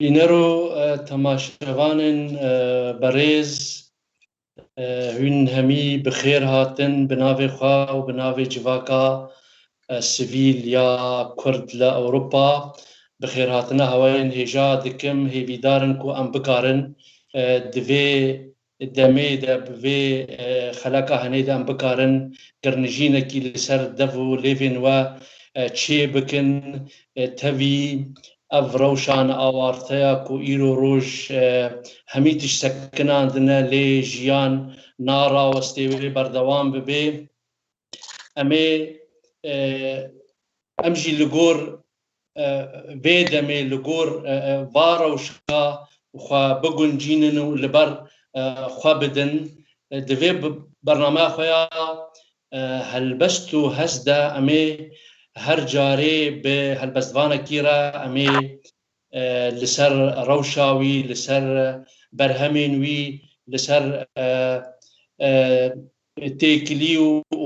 بینەرۆ تەماشەوانن بەڕێز هون هەمی بخێر هاتن بناوێ خوا و بناوێ جڤاکا سڤیل یا کورد لە ئەوروپا بخێر هاتنە هەوایان هێژا دکم هێویدارن کو ئەم بکارن divê demê de bi vê xeleka henê de em bikarin girnijînekî li ser dev û lêvên we çê bikin tevî ev rewşan awarteya ku îro roj hemî tişt sekinan dine lê jiyan narawestê wê berdewam bibe em jî li gor vê demê li gor va rewşa xwe biguncînin û li ber xwe bidin di vê bernameya xwe ya helbest û hez de em ê her carê bi helbestvanekî re em ê li ser rewşa wî li ser berhemên wî li ser têkilî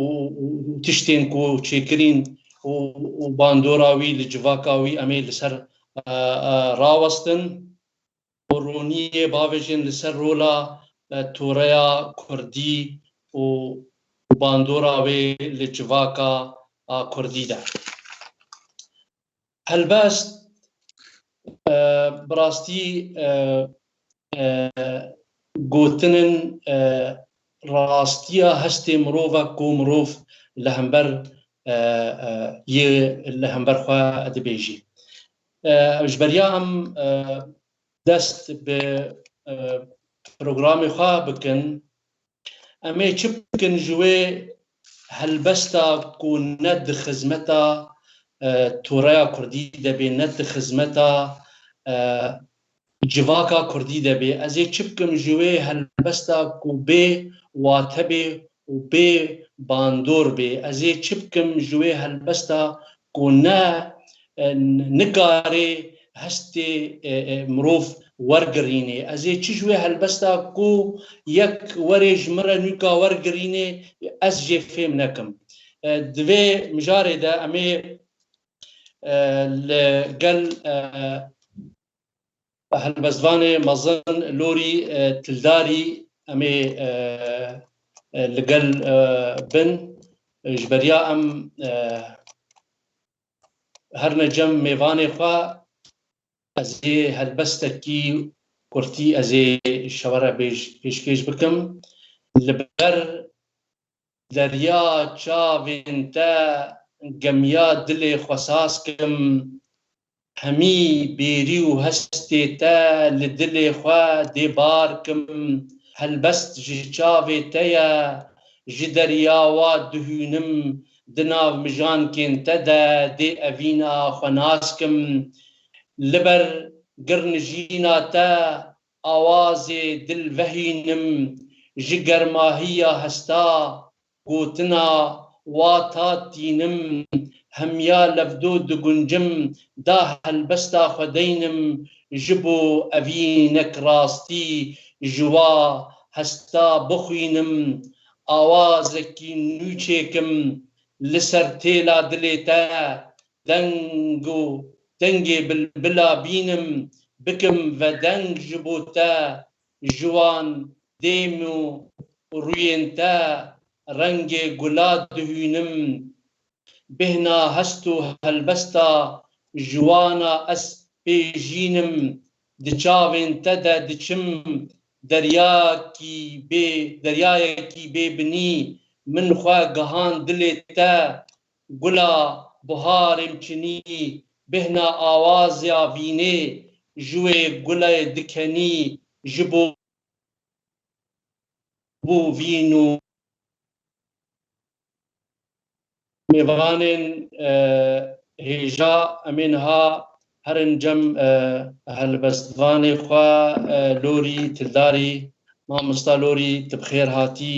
û tiştên ku çêkirîn û bandora wî li civaka wî em ê li ser rawestin û roniyê bavêjin li ser rola toreya kurdî û bandora wê li civaka kurdî de. Helbest bi rastî gotinin rastiya hestê mirov e ku mirov li hember yê li hember xwe dibêjî. Ji beriya em dest bi programê xwe bikin em ê çi bikin ji wê helbesta ku ne di xizmeta toreya Kurdî de bê ne di xizmeta civaka Kurdî de bê ez ê çi bikim ji wê helbesta ku bê wate bê û bê bandor bê ez ê çi bikim ji wê helbesta ku ne nikarê hestê mirov wergirînê ez ê çi ji wê helbesta ku yek werê ji min re nûka wergirînê ez jê fêm nekim. Di vê mijarê de em ê li gel helbestvanê mezin lorî tildarî em ê li gel bin ji beriya em her ne cem mêvanê xwe ez ê helbestekî Kurdî ez ê şewere pêşkêş bikim li ber derya çavên te gemiya dilê xwe saz kim hemî bêrî û hestê te li dilê xwe dê bar kim helbest ji çavê te ye ji derya wa dihûnim di nav mijankên te de dê evîna xwe nas kim li ber girnijîna te awazê dil vehînim ji germahiya hesta gotina wa ta tînim hemya levdo diguncim da helbesta xwe deynim ji bo evînek rastî ji wa hesta bixwînim awazekî nû çêkim li ser têla dilê te dengê bilbila bînim bikim vedeng ji bo te ji wan dêm û rûyên te rengê gula dihûnim bihna hest û helbesta ji wana ez pêjînim di çavên te de diçim deryayekî bêbinî min xwe gihan dilê te gula buharêm çinî bihna awazya vînê ji wê gulê dikenî ji bo vîn û mêvanên hêja em ê niha herin cem helbestvanê xwe lorî tildarî mamosta lorî tu bi xêr hatî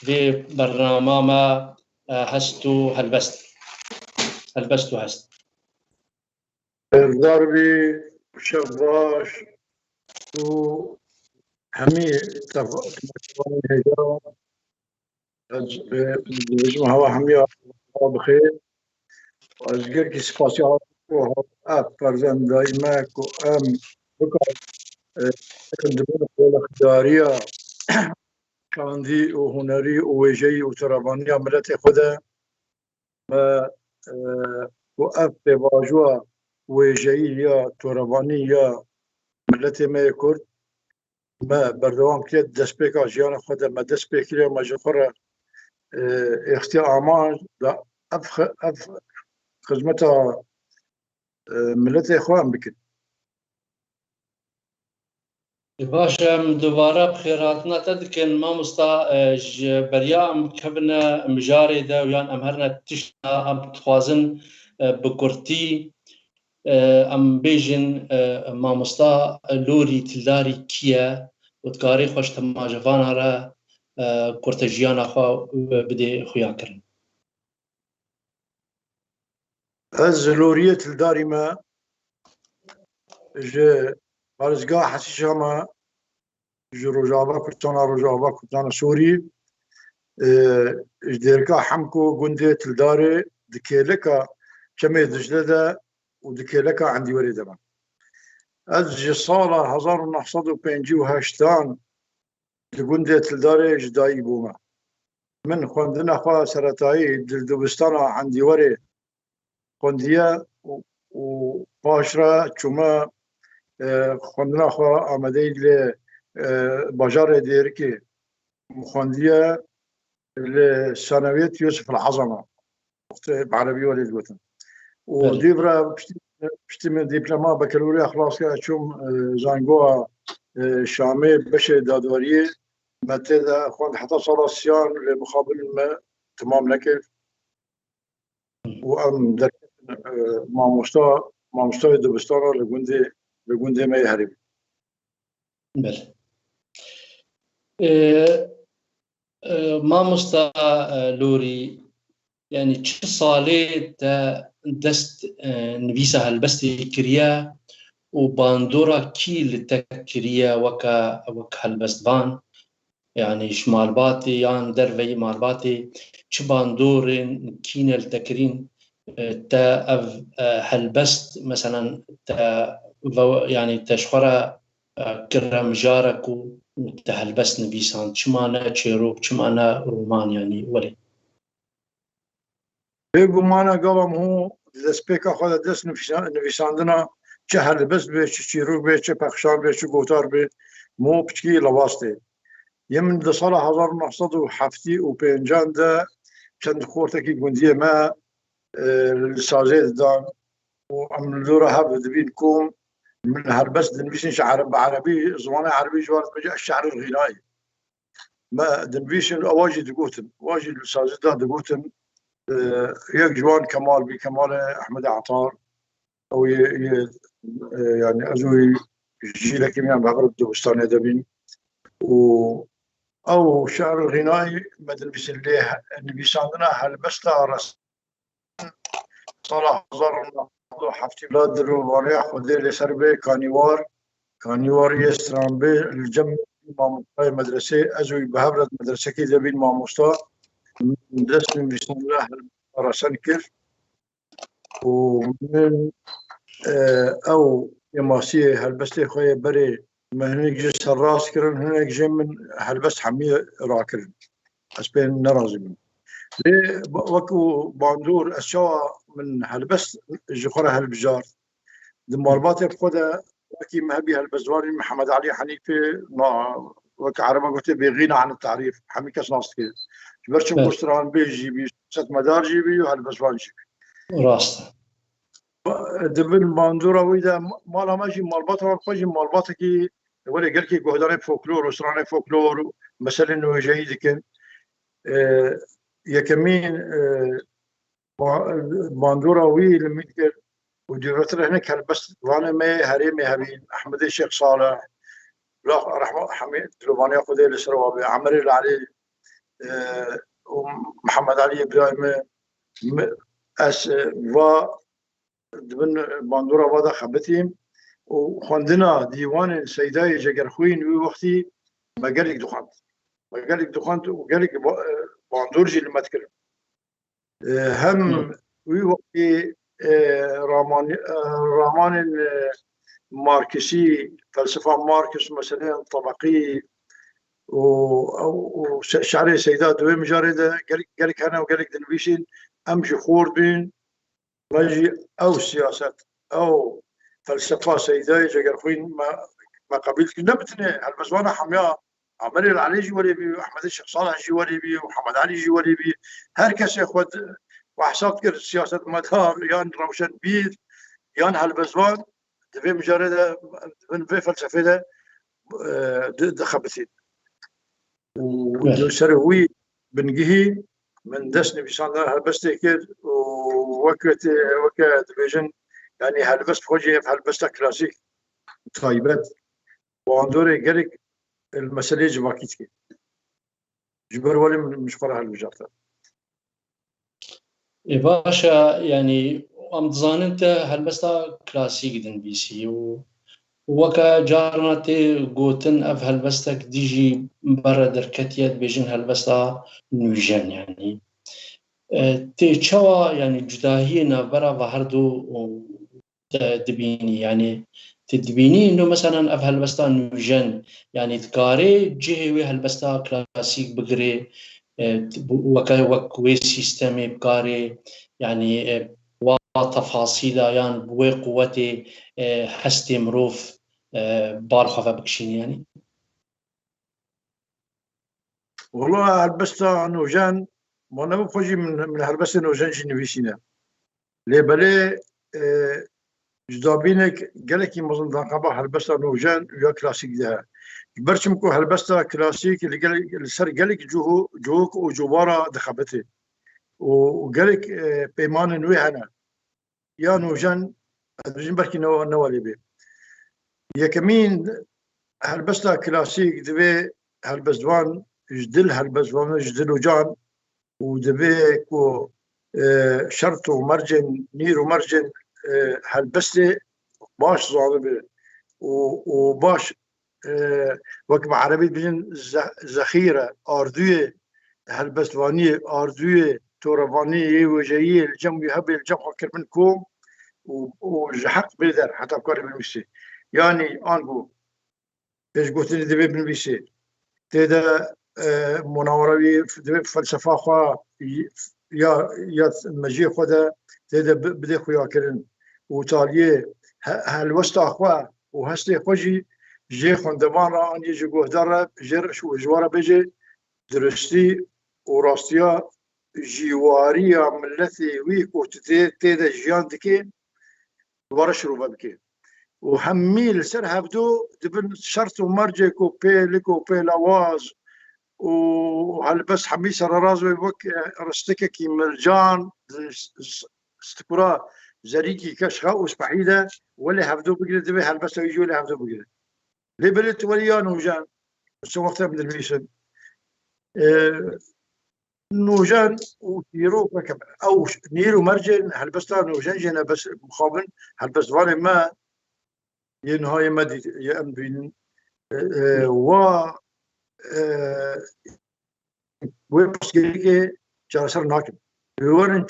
vê bernama me hest û helbest û hest. Serdar bî şev baş û hemî temaşevanên hêja ez dibêjim hewa hemiya bixêr ez gelekî spasiyal ev ferzendayî me ku em كندبون الاختيارية كاندي وهنري وويجي وترابانية ملتي خدا ما وقف باجوا ويجي يا تراباني يا ملتي ما يكرد ما بردوام كيد دسبيكا جيانا خدا ما دسبيكي ما جخرة اختيار امان دا اف خدمتها ملتي اخوان بكن باشا دوباره بخيراتنا تدكن ما مستا بريا كبنا مجاري دا ويان امهرنا تشنا ام تخوازن بكرتي ام بيجن ما مستا لوري تلداري كيا وتكاري خوش تماجفانا را كورتجيانا خوا بدي خويا كرن از لورية تلداري ما ج بارزگاه حسيشا ما ج رجابا كرتانا سوري جديركا حمكو قندي تلداري دكيلكا كمي دجلدا ودكيلكا عندي وريدا ما از صالة 1958 لقندي تلداري جداي بوما من خوندنا خوا سرطاي دلدوبستانا عندي وري خونديا وباشرة چوما خوندنا خوا آمده ل باجار ديركي خونديا لثانوية يوسف العظمة بعربي ولد وطن وديبرا بشتي من دبلوما بكالوريا خلاص كاشوم زانجوا شامي بشي دادوري متى خوند حتى صار الصيان لمقابل ما تمام نكيف وام در ما مستوى دبستانا لقندي ما يهرب بله ما مستا لوري يعني چه صالي تا دست نبيسة هالبستي كريا وباندورا كي لتكريا وكا هالبست بان يعني شمال باتي يان درفي مال باتي چه باندورين كين التكرين تا هالبست مثلا تا يعني تشخرة كرم جارك وتهلبس نبيسان چمانا چيروك چمانا رومان يعني ولي بيقو مانا قوام هو دسبيكا خود دس نفيساندنا چه هلبس بي چه چيروك بي چه پخشان بي چه گوتار بي مو بچكي لواسته يمن ده صالة 1975 ده چند خورتكي گونديه ما السازيد دان وعم لورا هاب دبين كوم من هالبس دنبيشن شعر بعربي زمانه عربي جوارت بجا الشعر الغنائي ما دنبيشن اواجي دقوتن واجي السازيد ده دقوتن يك جوان كمال بكمال احمد عطار او يعني ازوي جيله كيمياء بغرب دبستان دبين و او شعر الغنائي ما دنبيشن ليه نبيش عندنا هالبس رس صلاح زار حفتي بلاد الروبانية خذي لي سربي كانيوار يستران بي الجم ماموستاي مدرسة أزوي بهبرة مدرسة كي دبين ماموستا مدرسة من بسم الله راسن كيف ومن أو يماسي هالبستي خويا بري من هناك جس الراس كرن هناك جي من هالبست حمية راكرن أسبين نرازي من ليه وكو باندور أشوا من هالبست جخرة هالبجار دمارباتي بخدا وكي مهبي هالبزواري محمد علي حنيفي وك عربا قلت بيغينا عن التعريف حمي كاس ناس كده برشم بوستران بيجي بي ست مدار جيبي وهالبزوان جيبي راستا دبن باندورا ويدا مالا ماجي مالباتا وقاجي مالباتا كي ولا قال كي قهداني فولكلور وسراني فولكلور مثلا انه جيد كان يكمين باندورا وي لميتكر وديرتر هناك هالبس وانا ما هريمي هبين احمد الشيخ صالح لا رحمه حميد لباني اخذ السروابي عمري العلي ومحمد علي ابراهيم اس و دبن باندورا ودا خبتيم وخندنا ديوان سيداي جقرخوين وي وقتي ما قالك دخانت وقالك باندورجي اللي ما تكلم هم وي وقتي رامان ماركسي، فلسفة ماركس مثلا طبقي وشعري سيدات دوي مجاردة قالك أنا وقالك دنبيشين أمشي خور بين رجي أو سياسات أو فلسفة سيداي جاكر خوين ما قبلت نبتني البزوانة حمياء عمري العلي جوالي بي وأحمد الشيخ صالح جوالي بي ومحمد علي جوالي بي هركس ياخد وحساب كر سياسة مدار يان روشن بيت يان هالبزوان دفي مجاردة في فلسفة ده دخبتين وسروي بنجهي من دسني بيسان هالبست كده ووقت ديفيجن يعني هالبست خوجي هالبست كلاسيك طيبات واندوري قالك المسألة جواكيتك جبر ولي مش فرح المجارة باشا يعني ام تزاننت هالبستا كلاسيك دن بي سي وكا جارناتي قوتن اف هالبستك ديجي برا دركتيات بيجن هالبستا نوجن يعني تي تشوا يعني جداهينا برا وهردو دبيني يعني تدبيني انه مثلا اف هالبستا نوجن يعني تقاري جهوي هالبستا كلاسيك بقري وكوي سيستمي بقاري يعني وتفاصيل يعني بوي قوتي حستي مروف بارخفة بكشين يعني والله هالبستا نوجان وانا بخوجي من هالبستا نوجان جنبيسينا لي بالي جدابينك قالك يمظن داقبا هالبستا نوجان ويا كلاسيك ده برشمكو هالبستا كلاسيك اللي قال سر قالك جوك وجوبارا دخبته وقالك بيمان نوي هنا يا نوجان بجن بركي نوالي بي يا كمين هالبستا كلاسيك دبي هالبزوان جدل هالبزوان جدل وجان ودبي كو شرط ومرجن نير ومرجن هالبسته باش ظالبه وباش وقت عربي بجن ذخيره اردويه هالبسوانيه اردويه توربانيه وجايه الجم يهبل الجم فكر منكم وجحق بيدر حتى بكره بالمشي يعني انقو ايش قلت لي دبي بالمشي تدا مناوروي دبي فلسفه خا يا مجي خدا تدا بدي خويا كرن وتاليه هالوسط اخوا وهستي خوجي جي خندمان را عندي جي قهدر جر شو جواره بيجي درستي وراستيا جواريا ملتي ويك وتدا جيان دكي ورش روبا بكي وحميل سر هبدو دبن شرط ومرجع كو لكو لواز وهالبس حمي سر رازو وك رستكه كي مرجان استكرا زريكي كشخه وسبحيده ولا هبدو بقدر دبي هالبس يجي ولا هبدو بقدر لي بلت وليان وجان سو وقتها من الميشن نوجان وتيرو ركب او نيرو مرجن هالبستا نوجان جنا بس مخابن هالبس فالي ما ينهاية مدي يأم بين و ويبسكي جالسر ناكم يورن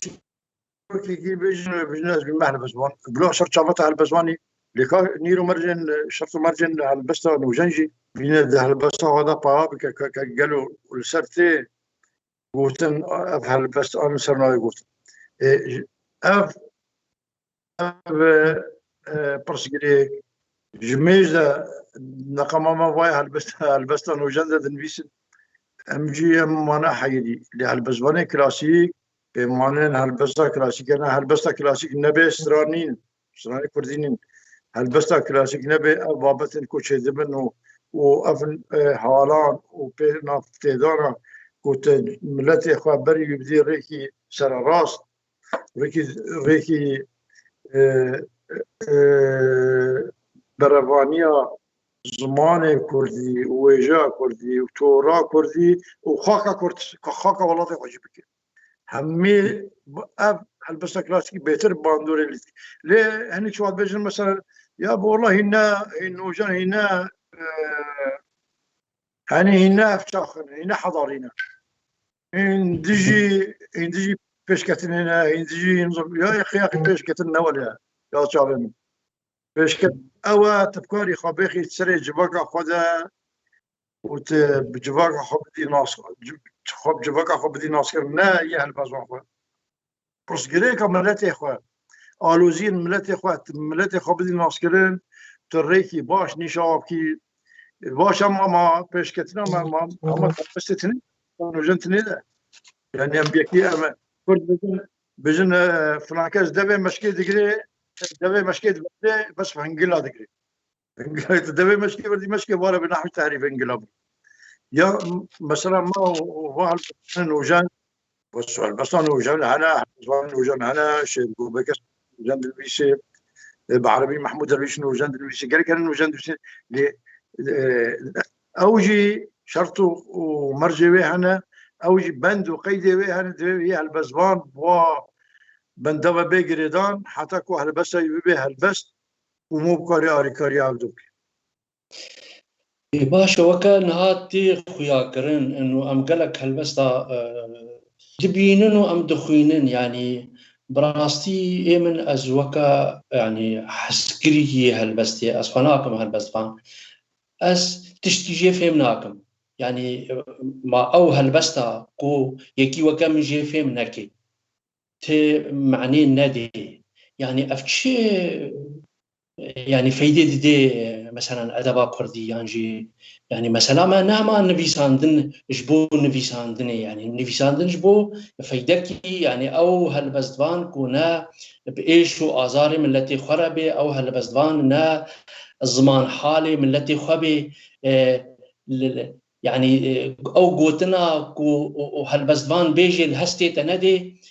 كي بيجناس بمعنى بزوان بلو شرط شافته هالبزواني لكا نيرو مرجن شرط مرجن هالبستا نوجنجي بين هالبستا هذا باب قالوا السرتي قوتن هالبستا انا سرنا يقول اف برسكي جميزة نقمة ما واي هالبستا نوجندا دنبيسن امجي مانا حيدي اللي هالبزواني كلاسيك مانين هالبستا كلاسيك انا هالبستا كلاسيك نبي سرانين كردينين هالبستا كلاسيك نبي بابتن كوتشي دبن وافن حوالان وبينا فتيدانا كوت ملتي اخوة بري يبدي ريكي سر راس ريكي برفانيا زمان كردي وويجا كردي وتورا كردي وخاكا كرد خاكا والله واجب بك همي هالبسة كلاسيكي بيتر باندوري اللي ليه هني شو بيجن مثلا يا ابو والله هنا وجان هنا هنا افتخر هنا حضارينا ان ديجي بيش كتن هنا ان ديجي يا اخي بيش كتن ولا يا شباب باش كت أوا تبكاري خبيخي تسري جباك خدا وتجباك خبدي ناس خب جباك خبدي ناس نا يهل بازوان خو بس جريك ملتي خو آلوزين ملتي خو ملتي خبدي ناس كرن تريكي باش نشاب كي باش ما باش كتنا ما تبستني نوجنتني ده يعني ام بيكي ام كل بجن فرانكاز دبي مشكي دغري دبي مشكي دبي بس فنجلا دغري دبي مشكي بدي مشكي ولا بنحو تعريف انقلاب يا مثلا ما هو نوجان والسؤال بس نوجان انا نوجان انا شيء بكس نوجان البيسي بعربي محمود درويش نوجان البيسي قال كان نوجان البيسي اوجي شرطه ومرجوي هنا اوجي بند وقيدي وي هنا هي البزبان و بندبه بيجريدان حتى كو هلبسه يبي هلبست ومو بكاري اري كاري عبدوك باشا وكا نهاتي خويا كرن انه ام قالك هلبستا تبينن وام دخوينن يعني براستي ايمن از وكا يعني حسكري هلبستي اسفناكم هلبستان اس تشتي فهمناكم يعني ما او هلبستا كو يكي وكا من جي فهمناكي تي معني ندي يعني افتشي يعني فايدة دي مثلا أدبا كردي يعني مثلا ما نعم نفيساندن جبو نفيساندن يعني نفيساندن جبو فايدكي يعني أو هالبزدوان كونا بإيشو آزاري من التي خربي أو هالبزدوان نا الزمان حالي من التي خبي يعني أو قوتنا كو هالبزدوان بيجي الهستي تندي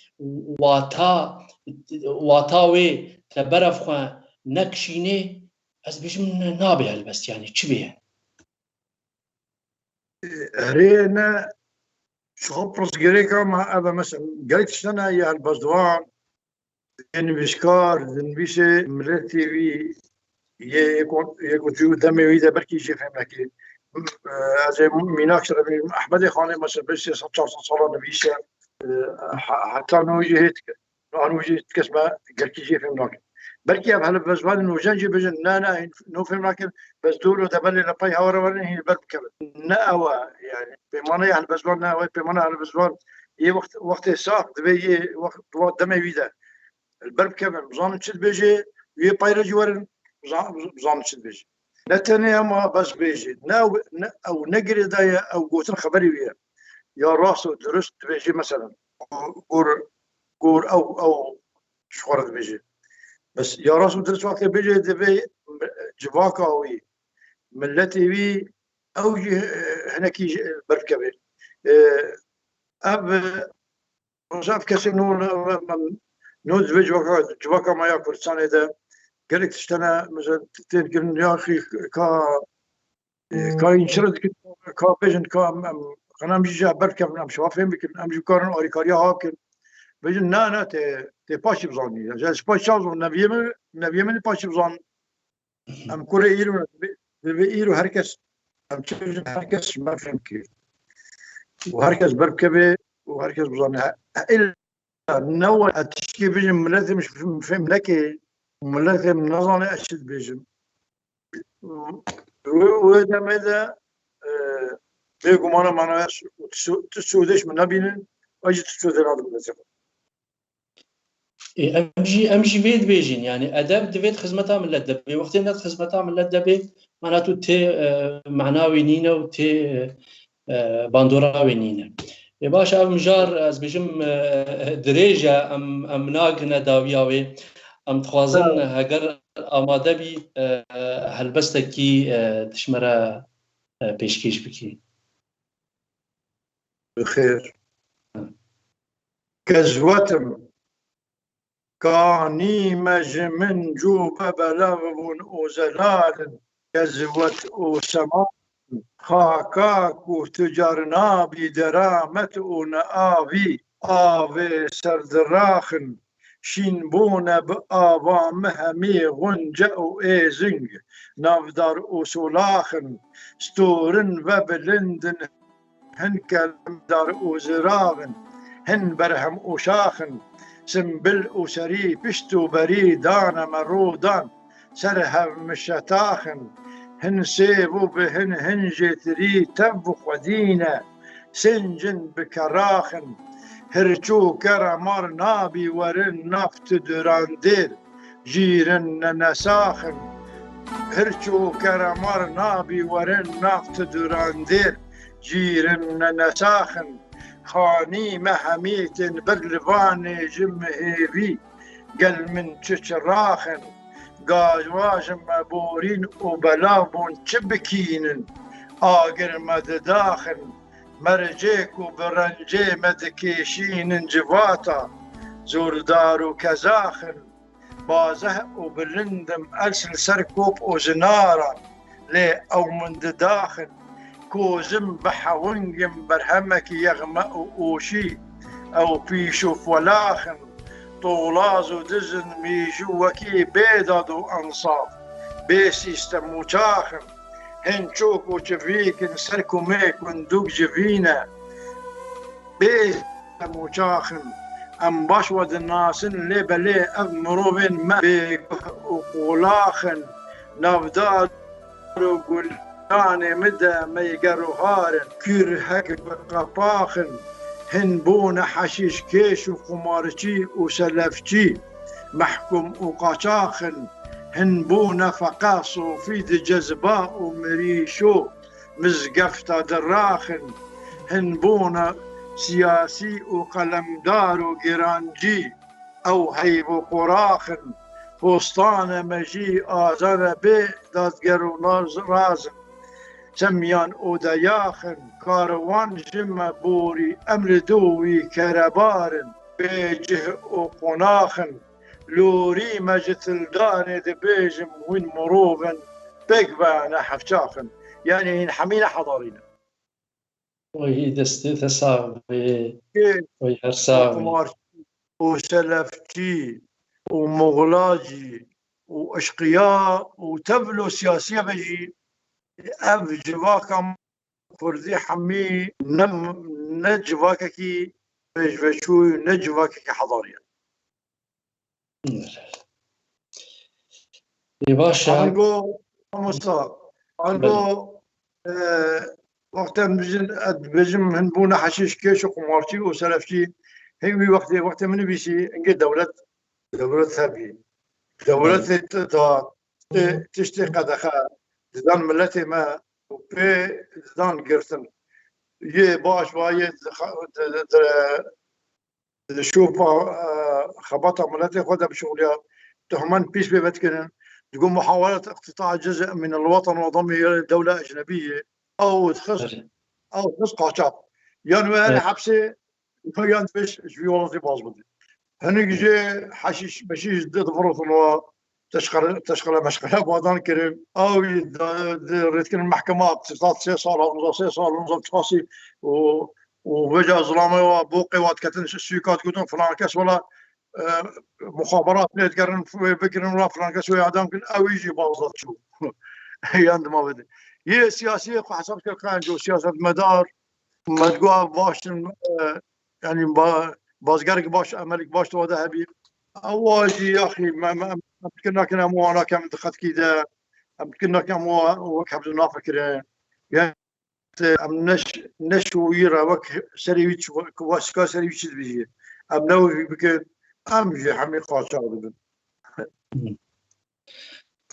واتاوي تبرف خوان نكشيني از بيجم نابي هالبس يعني تشبيه رينا شغل بروس جريكا مع أبا مثلا قريت سنة يا البزدوان إن بيشكار إن بيشي ملتي بي يكون جو دمي ويدا بركي شي فهم لكي زي ميناكس أحمد خاني مثلا بيشي 16 صلاة نبيشي حتى نوجي هيك نوجي كسمة قركي شي فهم لكي بركي هل بزوان انه جنجي بجن نا نو فهم لكن بس دولو دبلي لباي هورا ورني هي برب كبر ناوا يعني بمعنى هل بزوان ناوا بمعنى هل بزوان هي وقت ساق دبي وقت دمي ويدا البرب كبر بزان تشد بيجي وي بايرا جوارن بزان تشد بيجي نتني ما بس بيجي ناو او نقري دايا او قوتن خبري ويا يا راسو درست بيجي مثلا قور او شخورت بيجي بس يا راس مدرس وقت بيجي دبي جواكاوي ملتي بي اوجي هناك بركبه اب وصاف كسي نو دبي جواكا ما ياكل سنه ده قالك تشتنا مثلا تلقى يا اخي كا ينشرد كا بيجن كا انا مش بركب مش فاهم يمكن امشي كارن اوريكاريا هاكن بيجن نا تي باشي بزاني جاش باشي بزان نبيمن باشي بزان ام كوري ايرو ايرو هركس ام تشوج هركس ما فهم كيف وهركس بركبه وهركس بزان الا نوع التشكي بيجن ملاتي مش فهم لك ملاتي من نظام اشد بيجن وهذا ماذا بيقوم انا تسودش من نبينا اجي تسود هذا المزيد امشي بيت بيجين يعني ادب دبيت خدمتها من الدبي وقت الناس خدمتها من الدبي معناته تي معناوي نينا وتي باندوراوي نينا باشا مجار از بيجم دريجه ام ناغنا داوياوي ام تخوازن هاجر اماده بي هلبستكي تشمره بيشكيش بكي بخير كزوتم كاني مجمن جوب بلغون وزلال كزوت وسما خاكاك وتجرنا بدرامة ونآبي آبي سردراخن شينبون بآبا مهمي غنجأ وإيزنج نفدر وسلاخن ستورن وبلندن هن كلمدر وزراغن هن برهم وشاخن سنبل وسري بشتو بريدان مرودان سرها مشتاخن هن سيبو بهن هنجتري تنفخ ودينا سنجن بكراخن هرچو كرمار نابي ورن نفت دراندير جيرن نساخن هرچو كرمار نابي ورن نفت دراندير جيرن نساخن خاني مهميت برلفاني جم هيبي قل من تشراخن قاجواج مبورين وبلابون تشبكين آقر مدداخن مرجيك وبرنجي مدكيشين جفاتا زوردار وكزاخن بازه وبرندم ألسل سركوب وزنارا لي أو من داخن كوزم بحونجم برهمك يغمأ وشي أو بيشوف ولاخن طولاز ودزن ميجو وكي بيضاد وأنصاف بيسيستم وشاخن هنشوك وشفيك سركو ميك وندوك جفينا بيسيستم وشاخن أم باشود الناس اللي بلي أغمروبين ما بيك وقولاخن نفدار وقول يعني مدى ما يقروا هارن كير هك بقفاخن هنبون حشيش كيش وقمارشي وسلفشي محكوم وقشاخن هنبون فقاصو في جزباء ومريشو مزقفتا دراخن هنبون سياسي وقلمدار وقرانجي أو هيب وقراخن فستان مجي آزار بي دادقرو رازن سميان أودياخن كاروان جم بوري أمر دوي كربارن بيجه وقناخن لوري مجتل داني دبيجم وين مروبن بيقبانا حفشاخن يعني حمينا حضارينا وهي دستي ثساوي وهي هرساوي وسلفتي ومغلاجي وأشقياء وتبلو سياسية بجي أب جواكم كردي حمي نجواككي بجوشوي نجواككي حضاريا باشا عنقو عنقو وقت بجم هنبونا حشيش كيش وقمارتي وسلفتي هي وقت من بيسي انقل دولة ثابي دولة تشتي قدخا دان ملتي ما وبي دان قرتن يه باش وايد شوف خبطة ملتي خدها بشغلها تهمن بيش بيبتكن تقوم محاولة اقتطاع جزء من الوطن وضمه إلى دولة أجنبية أو تخص قاچاق يعني هذه حبسة يان بيش في والله باز بدي هنيك جي حشيش بشيش ضد فرص تشغل مشغله بادان كريم او ريت كان المحكمه اقتصاد 6 صار 6 صار نظام تفاصيل وبجا ظلامه وبوقي واتكتن السيكات كتن فلان كاس ولا مخابرات نتقرن بكرن ولا فلان كاس ويعدم كن او يجي باوضات شو هي عندما بدي هي سياسيه حسب كان جو سياسه مدار ما تقول باش يعني بازقرق باش املك باش تو ذهبي اواجي يا اخي ما كنا مو انا كم دخلت كذا كنا كم وكحب نافكر يعني نش ويرا وك سريويتش واسكا سريويتش بيجي ام نوي بك ام جي حمي قاصا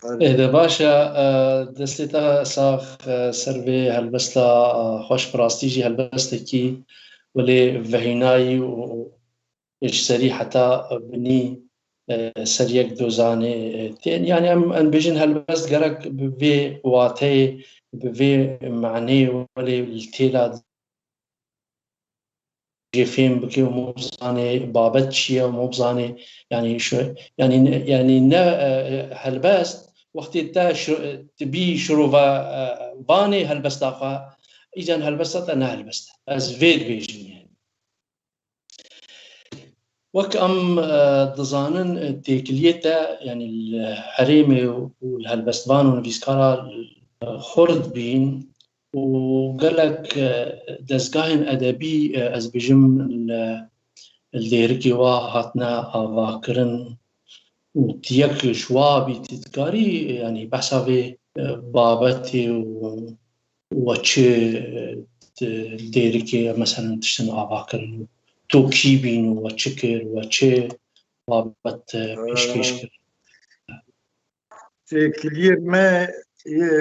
إذا باشا دستتا ساخ سربي هالبستا خوش براستيجي هالبستكي ولي فهيناي وإيش سري حتى بني سريك دوزاني يعني أن بيجن هالبست قرق بفي واتي بفي معني ولي التيلا جيفين بكي ومبزاني بابتشيا ومبزاني يعني شو يعني هالبست وقت تا تبي شروفا باني هالبست آخا إذن هالبست أنا هالبست از فيد بيجن يعني وك أم دزانن تيكليتا يعني الحريمي والهالبستبان ونفيسكارا خرد بين وقالك دزقاهن أدبي از بجم الليركي وهاتنا أفاكرن وتيك شوابي تذكاري يعني بحسابي بابتي وچه ديركي مثلا تشتن آباكر توكيبين وچكر وچه بابت پیشکش کرد. كلير ما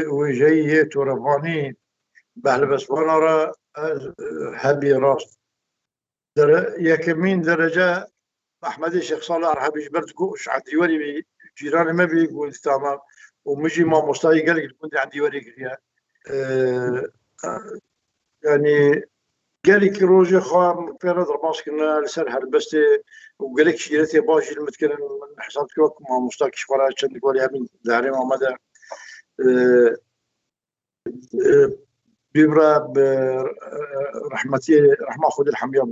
وجاي تورفاني بحل بسوانا را هبي راس يكمين درجة أحمد الشيخ صالح رحبيش بردكوش عندي وري جيراني ما بيقول تمام ومجي ما مستعي قال لك كنت عندي وري كذا يعني قال لك روجي خام في نظر ماسك كنا لسان هربستي وقال لك شيرتي باجي المتكلم من حسابك ما مستعي شفرا عشان تقول يا من داري ما مدى بيبرا برحمتي رحمة خود الحمية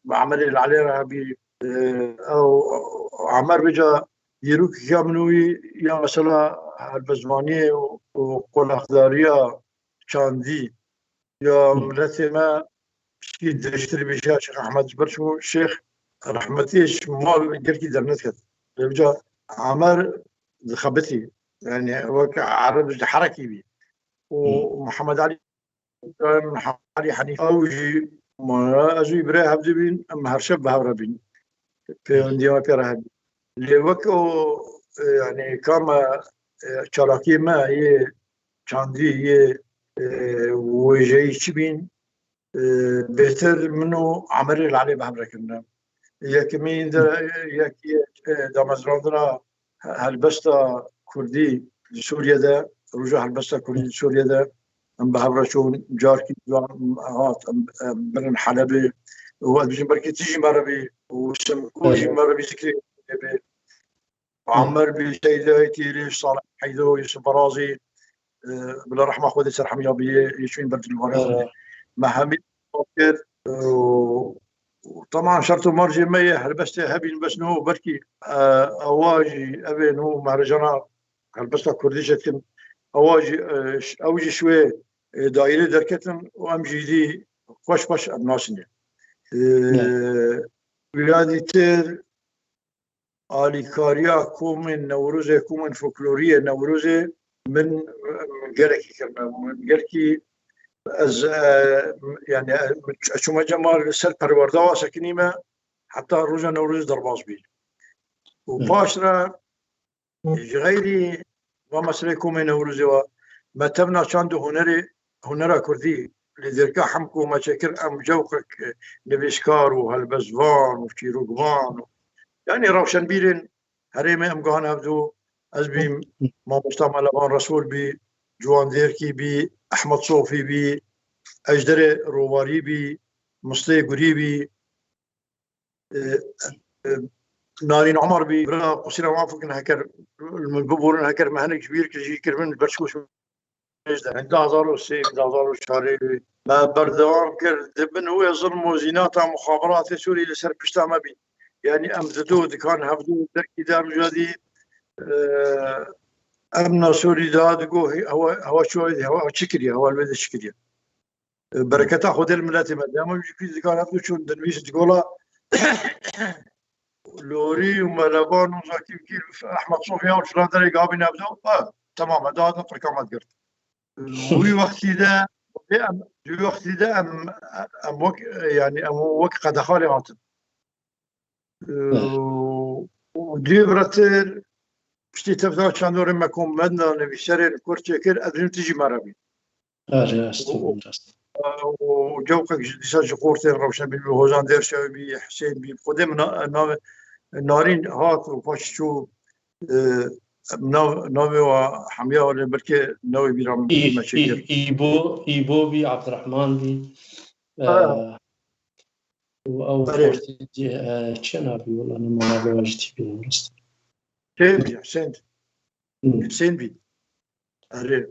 بعملي اللي عليه بي او عمر بجا يروك كامنوي يا مثلا البزمانية وقول أخضارية شاندي يا ملتي ما شي درشتري بيشا شيخ أحمد برشو الشيخ رحمتيش مال قركي درنتك بجا عمر خبتي يعني وقع عرب حركي بي ومحمد علي حنيفة أوجي ما أجي برا هبدبين أما هرشب بهوربين في عندي في رهب اللي وكو يعني كما شراكي ما هي شاندي هي وجاي شبين بهتر منه عمري اللي عليه بهمركنا يكمين دامزراندنا هلبستا كردي لسوريا ده رجع هلبستا كردي لسوريا ده ام بهبرشون جاركي هات بن حلبي وقت بيجي بركي تيجي مربي وسم كوجي مربي ذكري وعمر بشيء تيريش صالح حيدو يوسف برازي بلا رحمه خذ سرحم يابي يشوين برد الورق محمد فكر وطبعا شرط مرجي مية هلبست هبين بس نو بركي اواجي ابي نو مهرجانات هلبست كرديشة اواجي اوجي شوي دائرة دركتن وامجي دي خوش ابناسني ولادي تر آلی کاریا کومن نوروزه کومن فولکلوریه نوروزه من گرکی کردم من گرکی از يعني شو جمال سر پرورده و سکنیمه حتی روز نوروز درباز بی و باشرا غیری و مسئله کومن نوروزه و ما تبنا چند هنر کردی لذلك حمكو ما شكر ام جوقك نبيشكار وهالبزوان وشيروغوان يعني روشن بيرن هريمه ام جهان هبدو از بيم ما مستعمل لبان رسول بي جوان ديركي بي احمد صوفي بي اجدر رواري بي مصطفى قريبي نارين عمر بي برا قصير موافق هكر المبور هكر مهنك كبير كجي كرمن برشكوش عند هزار السيف هزار الشهري ما بردوام كر دبن هو ظلم وزينات مخابرات سوري لسر بشتا ما بي يعني امددو كان هبدو دركي دار جديد امنا سوري داد جو هو شو هو شكري هو البلد شكري بركته خد الملات ما دام في كان هبدو شو دنويش تقولا لوري وملبان وزاكي كيف احمد صوفيا وشلون دري قابين هبدو تمام هذا نطر كما قلت وقت ده ام وك يعني ام وك قد خالي عاطل ودي برتر بشتي تبدا كان دور ما كون مدنا نبيشر الكورتشي كير ادري تجي مرابي وجوقك ديساج قورتين روشن بي هوزان دير شبي حسين بي قدام نارين هات وفاش شو نوي وحمية ولا بركة نوي بيرام مشاكل إيبو بي عبد الرحمن بي أو فرتي كنا بي والله أنا ما بواجهتي بي حسين بي أري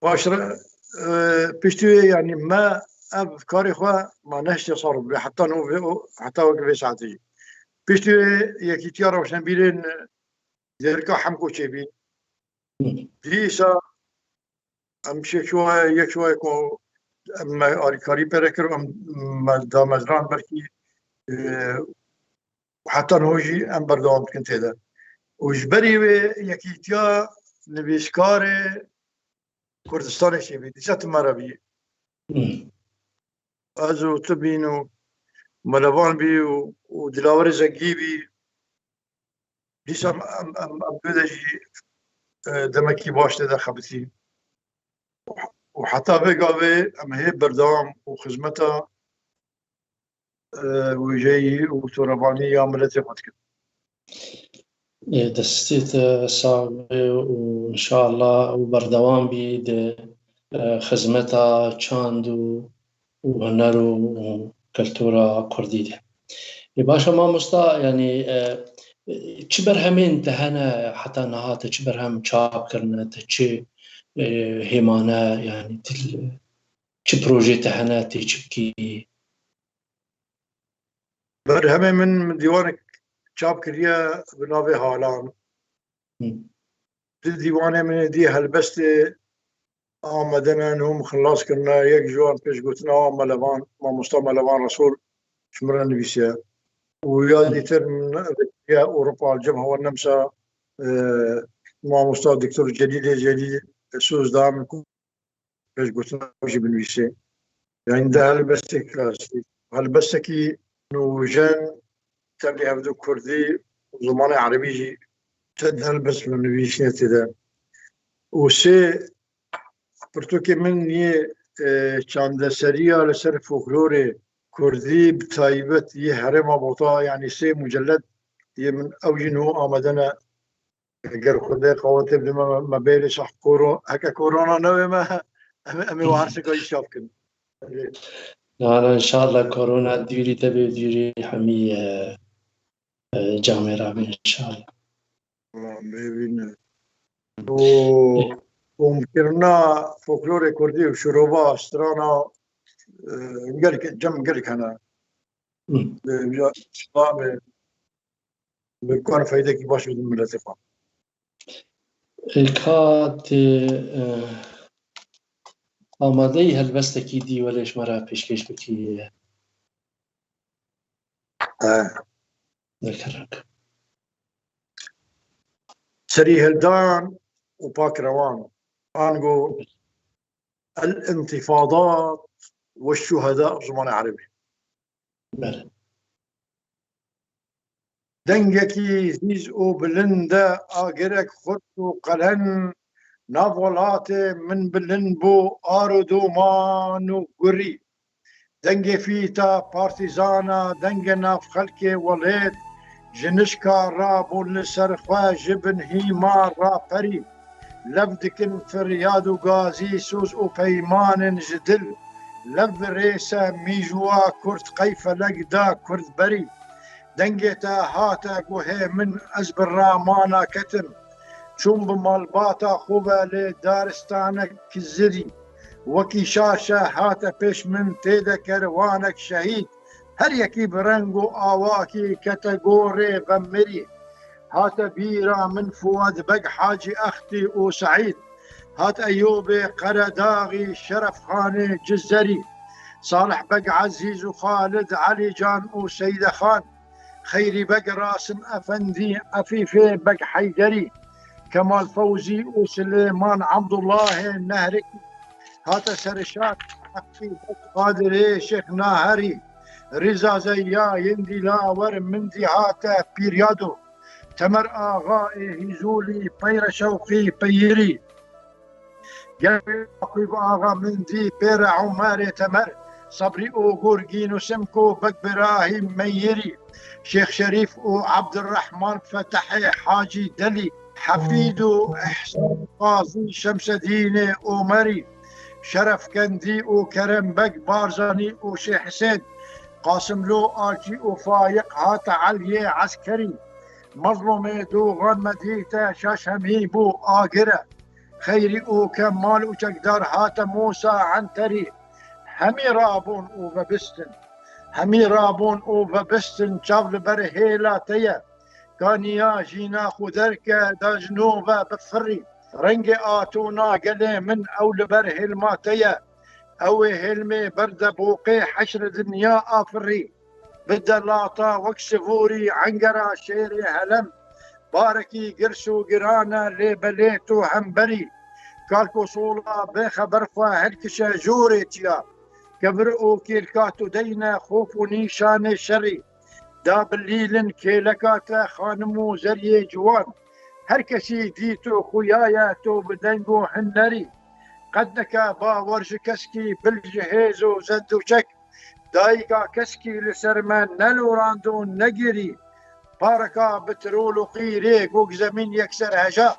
واشرة بيشتوي يعني ما أفكاري خوا ما نهشت صار بي حتى وقف ساعتي بيشتوي يكي تيارا وشن بيرين ذلك حمكو شبي ليسا امشي شوي كو اما اريكاري بركر ام دامزران بركي وحتى نهوجي ام بردوام كنت هذا وجبري يكيتيا نبيشكار كردستان شيبي ديشت مربي ازو تبينو ملابان بي ودلاور زقيبي ديش ام بدجي دمكي باش تدا خبتي وحتى بقى ام هي بردوام وخدمتها وجاي وتربانية عملت يفتك دستيت صعب وإن شاء الله وبردوام بيد خدمتها تشاند وهنر وكالتورا كردية باشا ما مستا يعني چبر همین دهنه حتی نهات چبر هم چاپ کرنه چه هیمانه يعني چه پروژه دهنه چبکی بر همه من دیوانك چاپ کریه بناوی حالان دیوانه من دی هلبست آمدن هم خلاص کرنا یک جوان پیش گوتنا ملوان ما مستا ملوان رسول شمرن نویسیه ويادي تر من اوروبا الجبهه والنمسا ما مستا دكتور جليل سوز دام باش قلت وجه بنويسي يعني ده هلبستي كلاسي هلبستكي انه جان تبي عبدو كردي وزمان عربي تد هلبس من نويسي تدا وسي برتوكي من يه چانده سريا لسر فولكلوري كردي بتايبت يهرم بوطا يعني سي مجلد من أوجنه آمدنا غير خدي قواتي بدما ما بيلي صح هكا كورونا نوي ما أمي وعرسك يشافكن لا إن شاء الله كورونا ديري تبي ديري حمي جامعة إن شاء الله بيبين ومكرنا فولكلور كردي وشروبا استرانا قالك جم قالك أنا بكون فايدة باش بدون من الاتفاق الكات آماده هلبستکی دی ولش مرا پیشکش بکی ذكرك سري هلدان وباك روان أنقو الانتفاضات والشهداء زمان عربي بله دنگکی زیز او بلنده آگرک خود و قلن ناولات من بلن بو آردو مانو گری دنگ فیتا پارتیزانا دنگ ناف خلک ولید جنشکا را بول سرخوا جبن هیما را پری لفدکن فریاد و غازی سوز و پیمان جدل لف ريسا ميجوا كرت قيف لقدا كرت بري دنجتا هاتا قوهي من أزبر رامانا كتم شوم بمالباتا خوبا لدارستانك كزري وكي شاشة هاتا بيش من تيدا كروانك شهيد هر يكي برنگو آواكي كتاغوري غمري هاتا بيرا من فؤاد بق حاجي أختي وسعيد هات أيوبي قرداغي شرف خاني جزري صالح بق عزيز وخالد علي جان وسيدة خان خيري بق راسم أفندي أفيفي بق حيدري كمال فوزي وسليمان عبد الله النهري هات سرشات حقي بق قادري شيخ ناهري رزا زيا يندي لا ور مندي هاتا بيريادو تمر آغائي هزولي بير شوقي بيري يعقوب آغا مندي بير عمار تمر صبري او غورجين وسمكو بك براهيم ميري شيخ شريف وعبد الرحمن فتحي حاجي دلي حفيدو احسان قاضي شمس دين ومري شرف كندي وكرم بك بارزاني وشيخ حسين قاسم لو آجي وفايق هات علي عسكري مظلومي دوغان مديتا شاشمي بو آقرة خيري او كمال وشقدار هات موسى عنتري همي رابون وببستن همي رابون وببستن شغل برهيلا تيا كانيا جينا خدركا دجنوبا بفري رنجي آتونا قلي من أول برهل ما تيا أوي هلمي برد بوقي حشر دنيا آفري بالدلاطة وكسفوري عنقرة شيري هلم باركي قرسو قرانا ليبليتو همبري كالكو صولا بخبرفا هلكشا جوريتيا كبرؤو كيلكاتو دينا خوفو نيشان شري دا بالليلن كيلكاتا خانمو زري جوان هركسي ديتو خويايا تو بدنقو حنري قدك با ورج كسكي بالجهيزو زندو شك دايقا كسكي لسرمان نلو راندو نقري باركا بترول وقيري قوق زمين يكسر هجا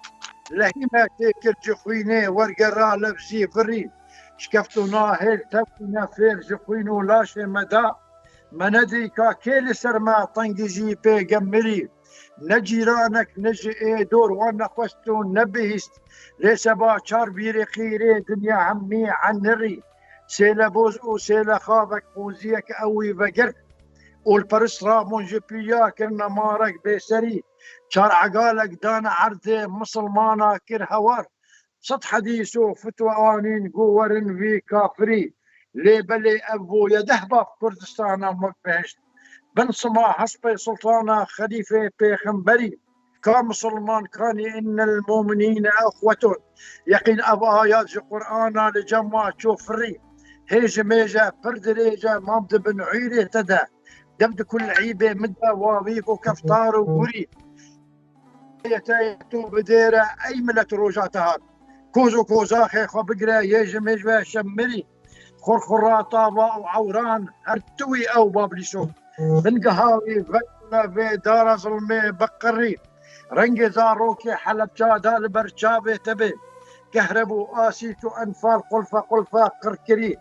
لهيما تيكر جخويني ورقرا لبسي فري شكفتو ناهل تبقينا فير جخوينو لاشي مدى مندي كاكيل سرما طنقجي بي قمري نجيرانك نجي اي دور وانا خستو نبهست ليس باچار بيري خيري دنيا عمي عنري سيلا بوز او سيلا خابك بوزيك اوي بقرت والبرس رامون جبيا كرنا مارك بيسري شار عقالك دانا عرضي مسلمانا كر هوار صد حديثو فتوى آنين قورن في كافري لي بلي أبو يدهبا في كردستانا مكبهشت بن صما حسبي سلطانا خليفة بيخنبري كمسلمان كان إن المؤمنين أخوة يقين أبا آيات قرآنا لجمع شوفري هيج ميجا فرد ريجا مامد بن عيري تدا دبد كل عيبة مدى واضيف وكفتار وقري يتايتو بديرة أي ملة روجاتها كوزو كوزاخي خو بقرا يجي ميجا شمري خرخراطة وعوران هرتوي أو بابليشو من قهاوي فكنا في دار ظلمي بقري رنج زاروكي حلب جادا البرشابة تبي كهربو آسيتو أنفال قلفة قلفة قركري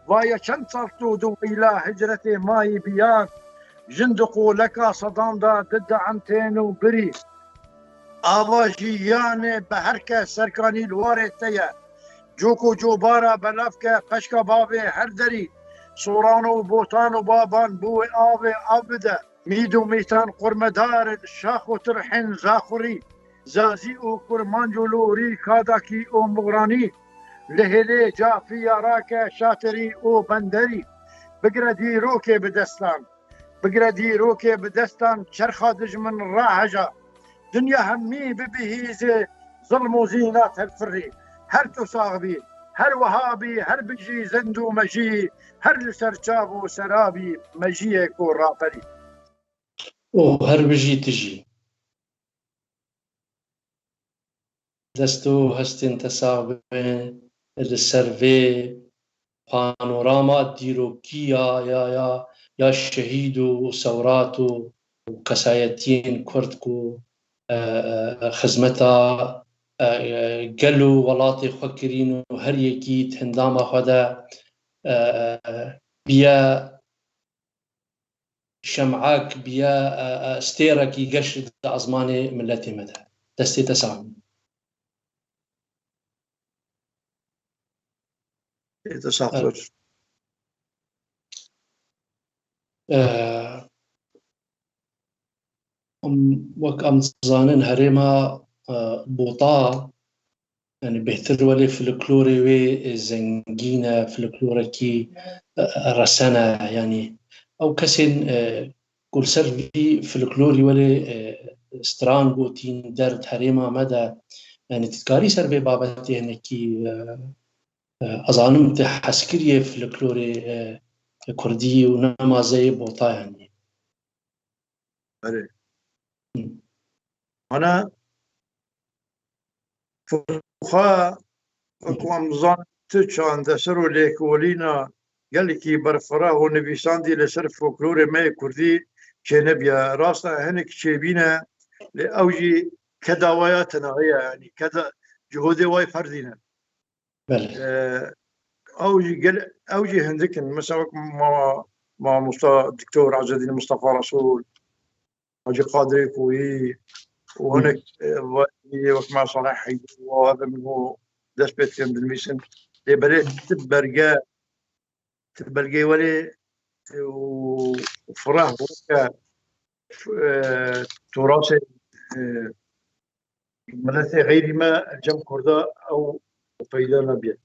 وايا شن صرتو دو إلى هجرتي ماي بيان جندقو لك صداندا ضد عنتين وبري آواجياني بحركة سركاني الواري تيا جوكو جوبارا بلافكا قشكا بابي هردري صورانو بوتانو بابان بوي آبي أبدا ميدو ميتان قرمدار شاخو ترحين زاخوري زازي او كرمانجولو ري كاداكي او مغراني لهلي جا في ياراكا شاتري او بندري بقردي روكي بدستان بقردي روكي بدستان شرخا دجمن راهجا دنيا همي ببهيزي ظلم وزينات هالفري هر تصاغبي هر وهابي هر بجي زندو مجي هر لسرچاو سرابي مجي كو رابري وهر بجي تجي دستو هستين تساغبين السرفي بانوراما ديروكيا يا شهيدو وثوراتو وكسايتين كردكو خزمتا قالوا ولاتي خكرين وهر يكيت هنداما خدا بيا شمعاك بيا ستيرك يقشد أزماني ملتي مدى دستي تسامي يتساقط وك أم زانن هريما بوطا يعني بهتر ولي فلكلوري وي زنجينا فلكلوري كي رسنا يعني أو كسن كل سرفي فلكلوري ولي سترانغو تين درد هريما مدى يعني تذكاري سرفي بابتي هنكي أظانم تحسكرية فلكلوري كردي ونما زي بوطا يعني أنا فخا أكوام زان تشان دسرو ليك ولينا قال لك برفراه ونبيسان دي لسر فولكلور ما كردي كنبيا راسنا هنك شيبينا لأوجي كدواياتنا هي يعني كذا جهودي واي فردينا أوجي هندك مثلا مع الدكتور عز الدين مصطفى رسول حاجي قادري كوي وهناك وقت مع صلاح وهذا منه دسبت كان بالميسن اللي بدأت تبلقى ولي وفراه تراثي ملثي غير ما الجم كردا أو فيدانا بيه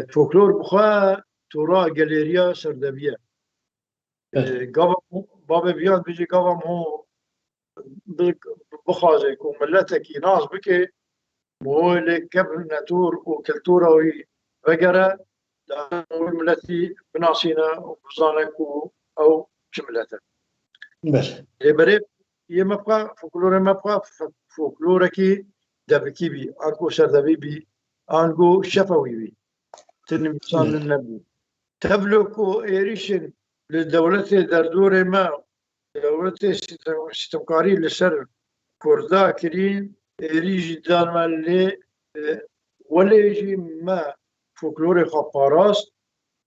فولكلور بخا ترا جاليريا سردبيه قبم بابا بيان بيجي قبم هو بخازك وملتك ناس بكي وهو اللي كبر ناتور وكلتورة وغيره لأنه ملتي بناصينا وبزانك أو جملته. بريب يمبقى فولكلور مبقى فولكلوركي دبكي بي أنكو سردبي بي أنكو شفوي بي تنمسان النبي تبلوكو إيريشن للدولة دردور ما دولة ستمكاري لسر كردا كرين إيريجي دان مالي ولا يجي ما فولكلوري خا باراست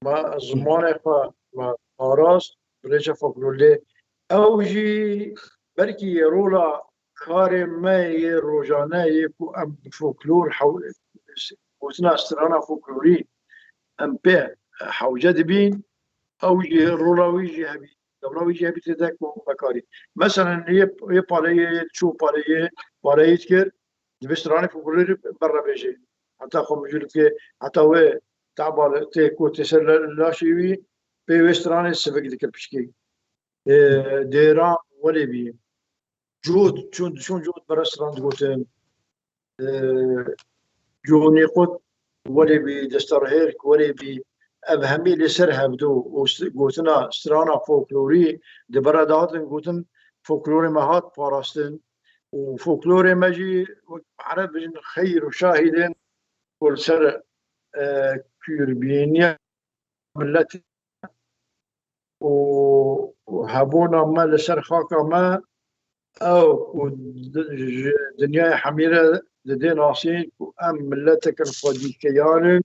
ما زمان خا ما باراست بريشا فولكلوري او جي بركي يرولا كاري ما روجانا يكو ام فولكلور حول وزنا استرانا فولكلوري ام بي حوجد بين او جي رولا ويجي هبي دولا ويجي هبي تدك مكاري مثلا يبالي تشوف بالي يذكر بستراني فولكلوري برا بيجي حتى خم جلك حتى هو تعبال تيكو تسل لاشيوي بيستراني السبق ذكر بشكي ديران ولا بي جود شون جود برستران قوتن جوني قط ولا بي دستر هيرك ولا بي ابهمي لسر هبدو قوتنا استرانا فولكلوري دبرادات قوتن فولكلوري مهات باراستن وفولكلوري ماجي عرب خير وشاهدين كل سر كيربينيا ملتي وهابونا ما لسر خاكا ما او دنيا حميرة دين عاصين ام ملتك القدي كيان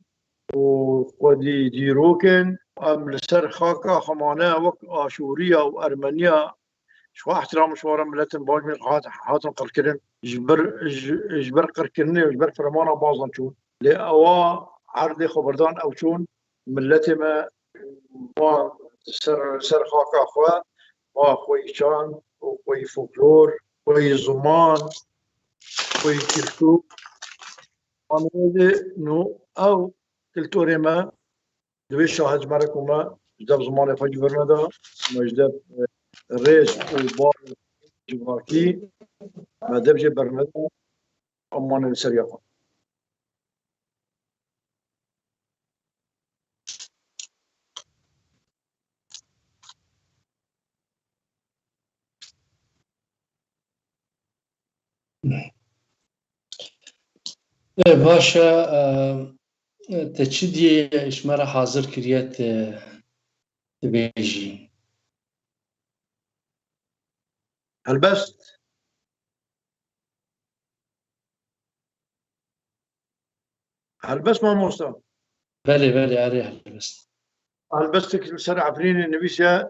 وقدي ديروكن ام لسر خاكا خمانا وك اشوريا وارمنيا شو احترام شوارا ملتن باج من حاتم قركرن جبر قركرني وجبر فرمانا بازن شون لأوا عرض خبردان او شون ملتي ما سر خاكا خوا خوي شان وخوي فولكلور خوي زمان خوي كرتو أنا نو أو كلتوري ما دوي شاهد مركوما جدب زمان فاجي برندا مجدب ريس وبار جباكي ما دبجي برندا أمان السريافة باشا تشدي اشمرا حاضر كريات تبيجي هلبست ما موسى بلي اريح بس هلبستك سر عفرين النبيسة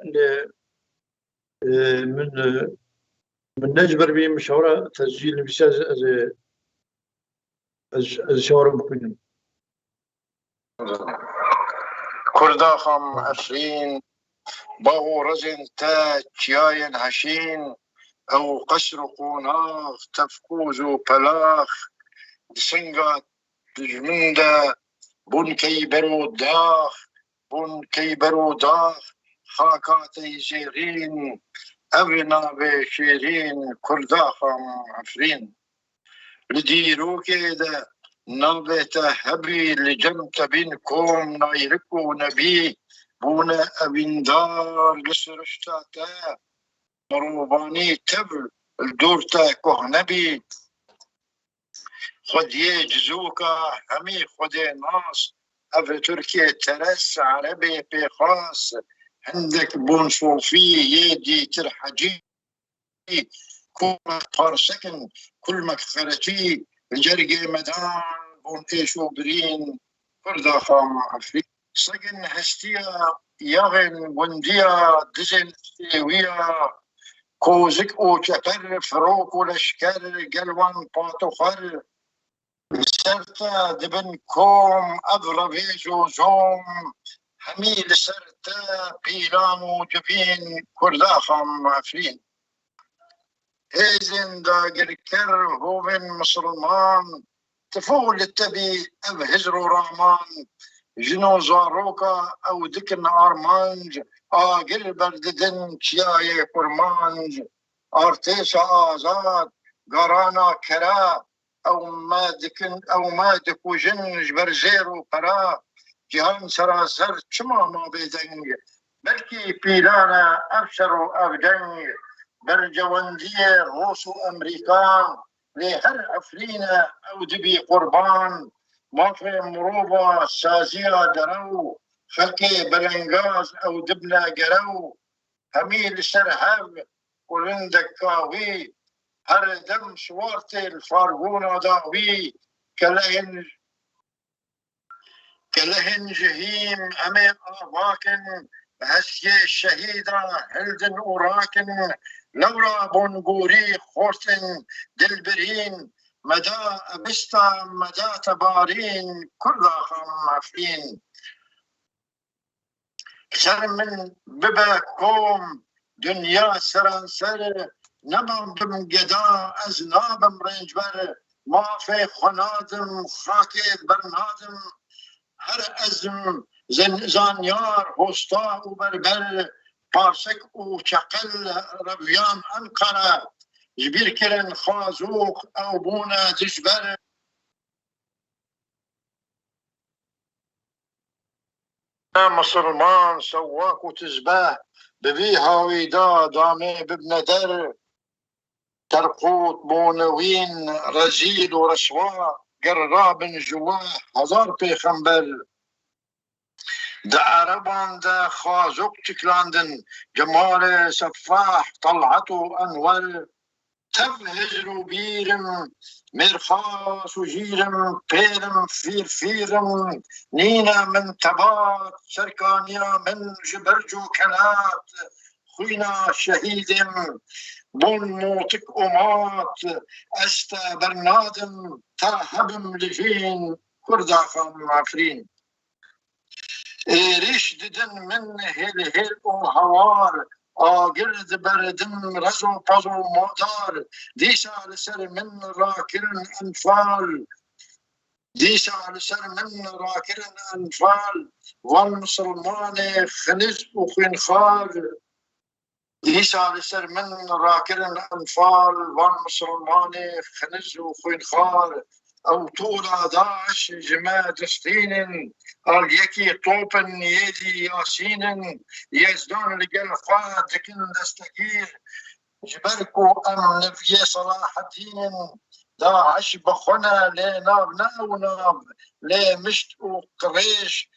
من نجبر بي مشورة تسجيل النبيسة از شوارم بکنیم كردا خم عفرين باو رزن تا تياين هشين او قشر قوناغ تفكوزو بلاخ سنغا دجمندا بون كي برو داخ خاكاتي زيرين ابنا بشيرين كردا خم عفرين لديرو كده نابته هبي لجمت بينكم نايركو نبي بونا أبندار لسرشتاتا مروباني تبل الدورتا كهنبي خد يجزوكا همي خد ناس أف تركيا ترس عربي بخاص عندك بون صوفي يدي ترحجي كل بارسكن كل مكثرتي الجرقي مدان بون ايشو برين كردا خام عفري سجن هستيا يغن ونديا دزن استيويا كوزك او تقر فروك ولشكر قلوان باتوخر سرتا دبن كوم أضربيجو زوم حميل سرتا بيلانو جبين كردا خام عفرين هيزن داقر كر هو من مسلمان تفول التبي أبهزرو رامان جنو زاروكا أو دكن آرمانج آقل برددن كياي كرمانج آرتيش آزاد قرانا كرا أو ما دكو جنج برزيرو قرا جهان سراسر چما ما بيدنج بلكي بيلانا أبشروا أبدنج برجواندية روس أمريكان لهر أفرينا أو دبي قربان ما في مروبة سازية درو خلقي بلنغاز أو دبنا قرو هميل سرهب ولندك كاوي هر دم شوارتي الفارغون داوي كلهن جهيم أمي آباكن هسي الشهيدة هلدن أوراكن لورا بونغوري خورتن دلبرين مدى أبستا مدى تبارين كلها خمافين سر من ببا كوم دنيا سرانسر نبم بمقدا أزنابم رنجبر ما في خنادم خاكي برنادم هر ازم زانيار هستا وبربر بارسك وشقل ربيان أنقرة جبير كرن خازوق أو بونا دجبر مسلمان سواك وتزباه ببيها ويدا دامي ببندر ترقوت بونوين رزيل ورسوا قراب جواه هزار بيخنبر دا عربان دا خازوق تكلاندن جمال سفاح طلعته أنور تفهجروا بيرم مرخاص وجيرم بيرم فيرم نينا من تبات شركانيا من جبرجو كنات خوينا شهيدم بون موتك أمات أستا برنادم تاهبم لجين كردا خام عفرين ريش ددن من هل وهوار آقرد بردم رزو بازو مادار ديسا لسر من راكرن أنفال والمسلمان خنز وخنخال ديسا لسر من راكرن أنفال والمسلمان خنز وخنخال أو طول داعش جماعة دستين قال يكي طوبن يدي ياسين يزدون لقل خواد دكن دستكير جبركو أم نبي صلاح الدين داعش بخنا لي ناب لي مشت وقريش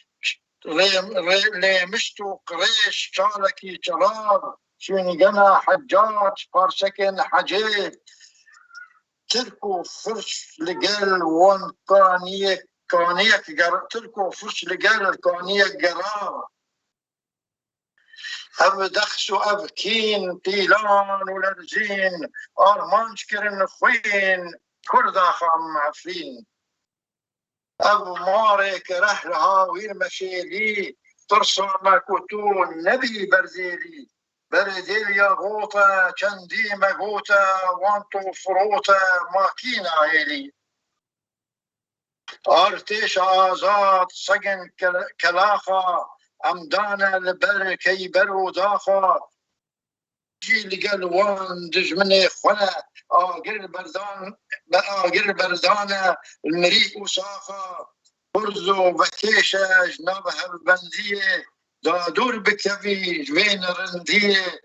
لي مشت وقريش شالكي شراب شيني قنا حجاج بارسكن حجيت تركوا فرش لقال وان كانيك تركوا فرش لقال كانيك قرار أب دخسوا أب كين طيلان ولرزين أرمانش كرن خوين كردا خام عفرين أب مارك رهلها وير مشيلي ترسى مكوتون نبي برزيلي برديل يا غوطة چندي مغوطة وانتو فروطة ماكينة عيلي ارتش آزاد سجن كلاخا أمدانا لبر كي برو داخا جيل قلوان دجمني خلا آقر بردان المريء وساخا برزو بكيشة جنابها البندية دادور بكفي جوين رندية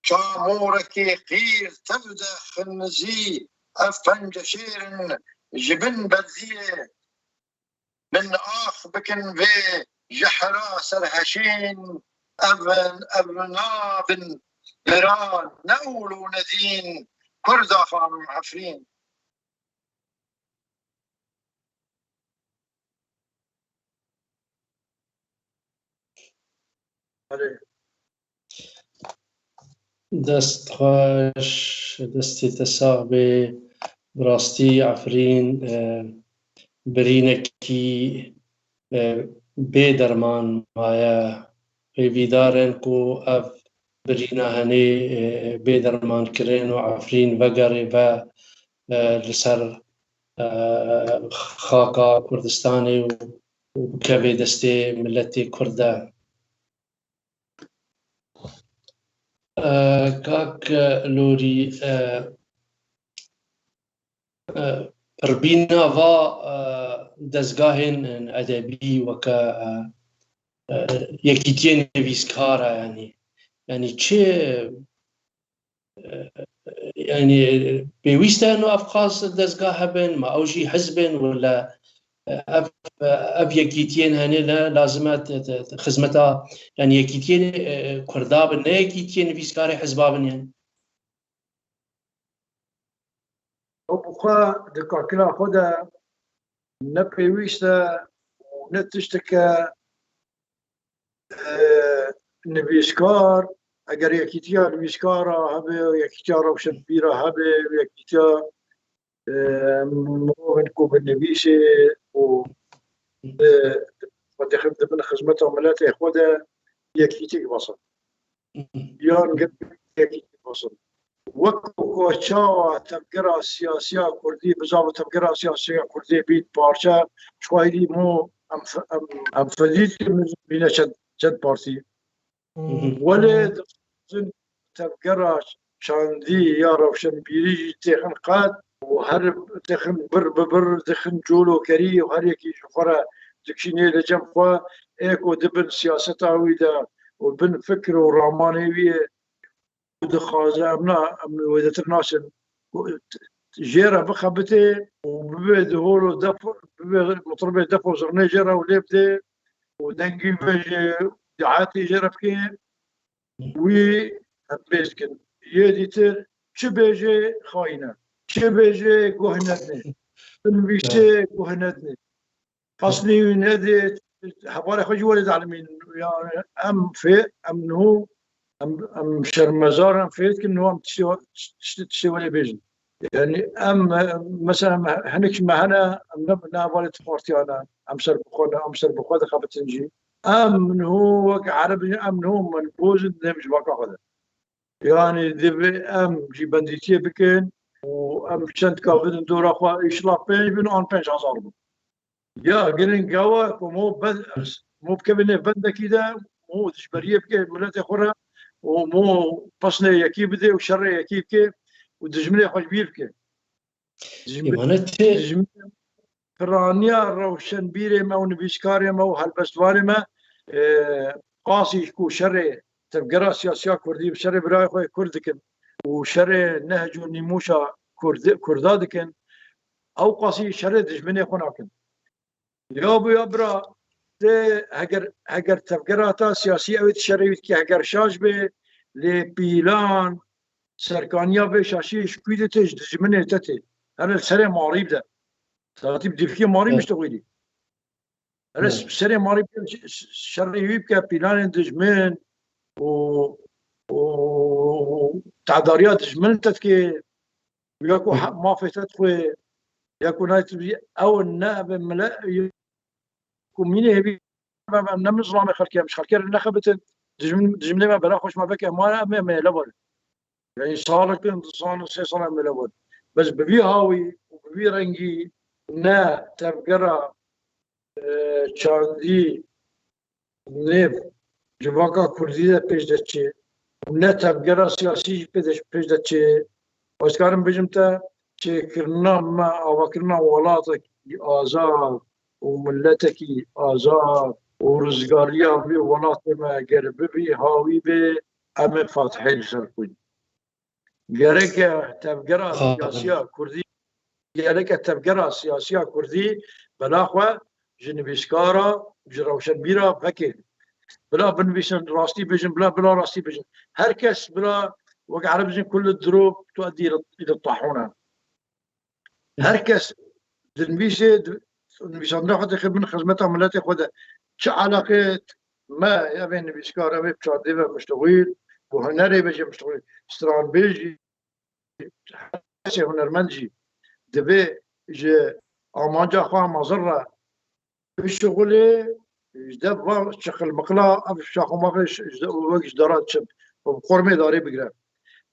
شاموركي قير تبدا خنزي أفنج شيرن جبن بذية من آخ بكن في جحرا سرهشين أبنابن بران نول وندين كردا خانم عفرين دست خواش دستی تساقبه براستی عفرین برینکی بی درمان مایا پیویدارن کو اف برینا هنی بی درمان کرین و عفرین وگره و لسر خاکا کردستانی و وبکە بێ دەستێ ملەتێ کوردە. کاک لۆری پڕبیناڤا دەستگاهێن ئەدەبی وەکە یەکیتیە نویسکارە ینی چێ ینی پێویستە نو ئەفقاس دەستگاه هەبن ما ئەوژی حزبن ولا ئەف یەکیتیەن هەنێ لازمە خزمەتا ینی یەکیتیە کوردا بن نە یەکیتیە نویسکاری حزبا بن یان ئەو بخوا دکاکرا خۆدا نەپێویستە نە تشتێکە نویسکار ئەگەر یەکیتیا نویسکارە هەبێ یەکیتیا ڕەوشنبیرە هەبێ یەکیتیا مرۆڤن کو بنویسێ و دەخل دەبن خزمەتە ملەتێ خۆدا یەکیتێک بەسن یان یەکیتێک بەسن وەکو کۆچاوە تەبگەرا سیاسیا کوردی بزاوە تەبگەرا سیاسیا کوردی بیت پارچە شوایدی مو ئەم فەدید بینە چەند پارتی وەلێ تەبگەرا چاندی یا ڕەوشنبیری تێخن قات و هەر دەخن بر ببر دەخن جۆلۆکەری و هەرێکی خۆرە دکشینێ لە جەم خوا ئێکۆ دبن سیاسەتاویدا و بن فکر و ڕامانێویە دخوازە ئەمنا ئەم وەدەتر ناسن ژێرە بخەبتێ و ببێ دهۆر و ببێ مطربێ دەف و زڕنێ ژێرە و لێ بدێ و دەنگی بێژێ دعاتی ژێرە بکێ وی هەبێزکن یە دیتر چ بێژێ خاینە چ بێژێ گوهنەتنێ بنویسێ گوهنەتنێ فەسلی نەدێت هەبارە خۆی وەرە دەعلمین ئەم فێ ئەم نهو ئەم شەرمەزارم فێتکن نو ئەم تشتێ وەرە بێژن يعني مثلا هناك ما هنا نابالت بارتيانا ام سر بخونا ام سر بخونا خابتنجي ام هو عربي ام هو منبوز مش باقا هذا يعني دبي ام جي بنديتيه بكين وام شنت كابدن دور اخوا اشلاف بين بين اون بنش هزار يا قلن قوا مو مو بكبنه بنده كده مو تشبريه بكي ملات اخرى ومو بصنه يكي بده وشر يكي بكي ودجمني خوش بيركي دجمني فرانيا روشن بيري ما ونبيسكاري ما وهالبستواري ما قاسي كو شري تبقرا سياسيا كردي بشري براي خوي كردكن وشري نهج ونموشا كردادكن او قاسي شري دجمني خناكن يابو يابرا هجر تبقرا تا سياسية اويت شري كي هجر شاش بي لبيلان سرکانیا به شاشیش کویده تش دجمنه تته هر سر معریب ده ترتیب دیفکی معریب مشتغلی هر سر معریب شرعی که پلان دجمن و تعداریات دجمن تت که یاکو ما فتت خو یاکو نایت او النائب ملا کومینه هبی نمظلام خلکه مش خلکه نخبت دجمن ما بلا خوش ما بك ما لبر يعني صار كنت صار سنة من الأول بس ببي هاوي وببي رنجي نا تبقرا چاندي نيف جواكا كردية پیش دچه نا تبقرا سياسي پیش دچه واسكارم بجمتا چه كرنا ما او كرنا ولاتك آزاد وملتك آزاد ورزقاريا بي ولات ما قرب بي هاوي بي أمي فاتحين سرقين گرک تبگرا سیاسیا کردی گرک تبگرا سیاسیا کردی بلاخوا جنبیسکارا جروشن بیرا فکر بلا بنویسن راستی بجن بلا راستی بجن هر کس بلا وقع عرب بجن كل الدروب تؤدي الى الطاحونه هر کس نویسه ناخذ من خدمتها ملاتي خذها شو علاقه ما يا بين نویسکارا به بچاده و مشتغل وهنري بيجي مشتغل استران بيجي هنرمندجي دبي جي امانجا خوا مزرة بالشغل جدب شغل مقلا اب شاخو ماغش وقش دارات شب وقرمي داري بقرا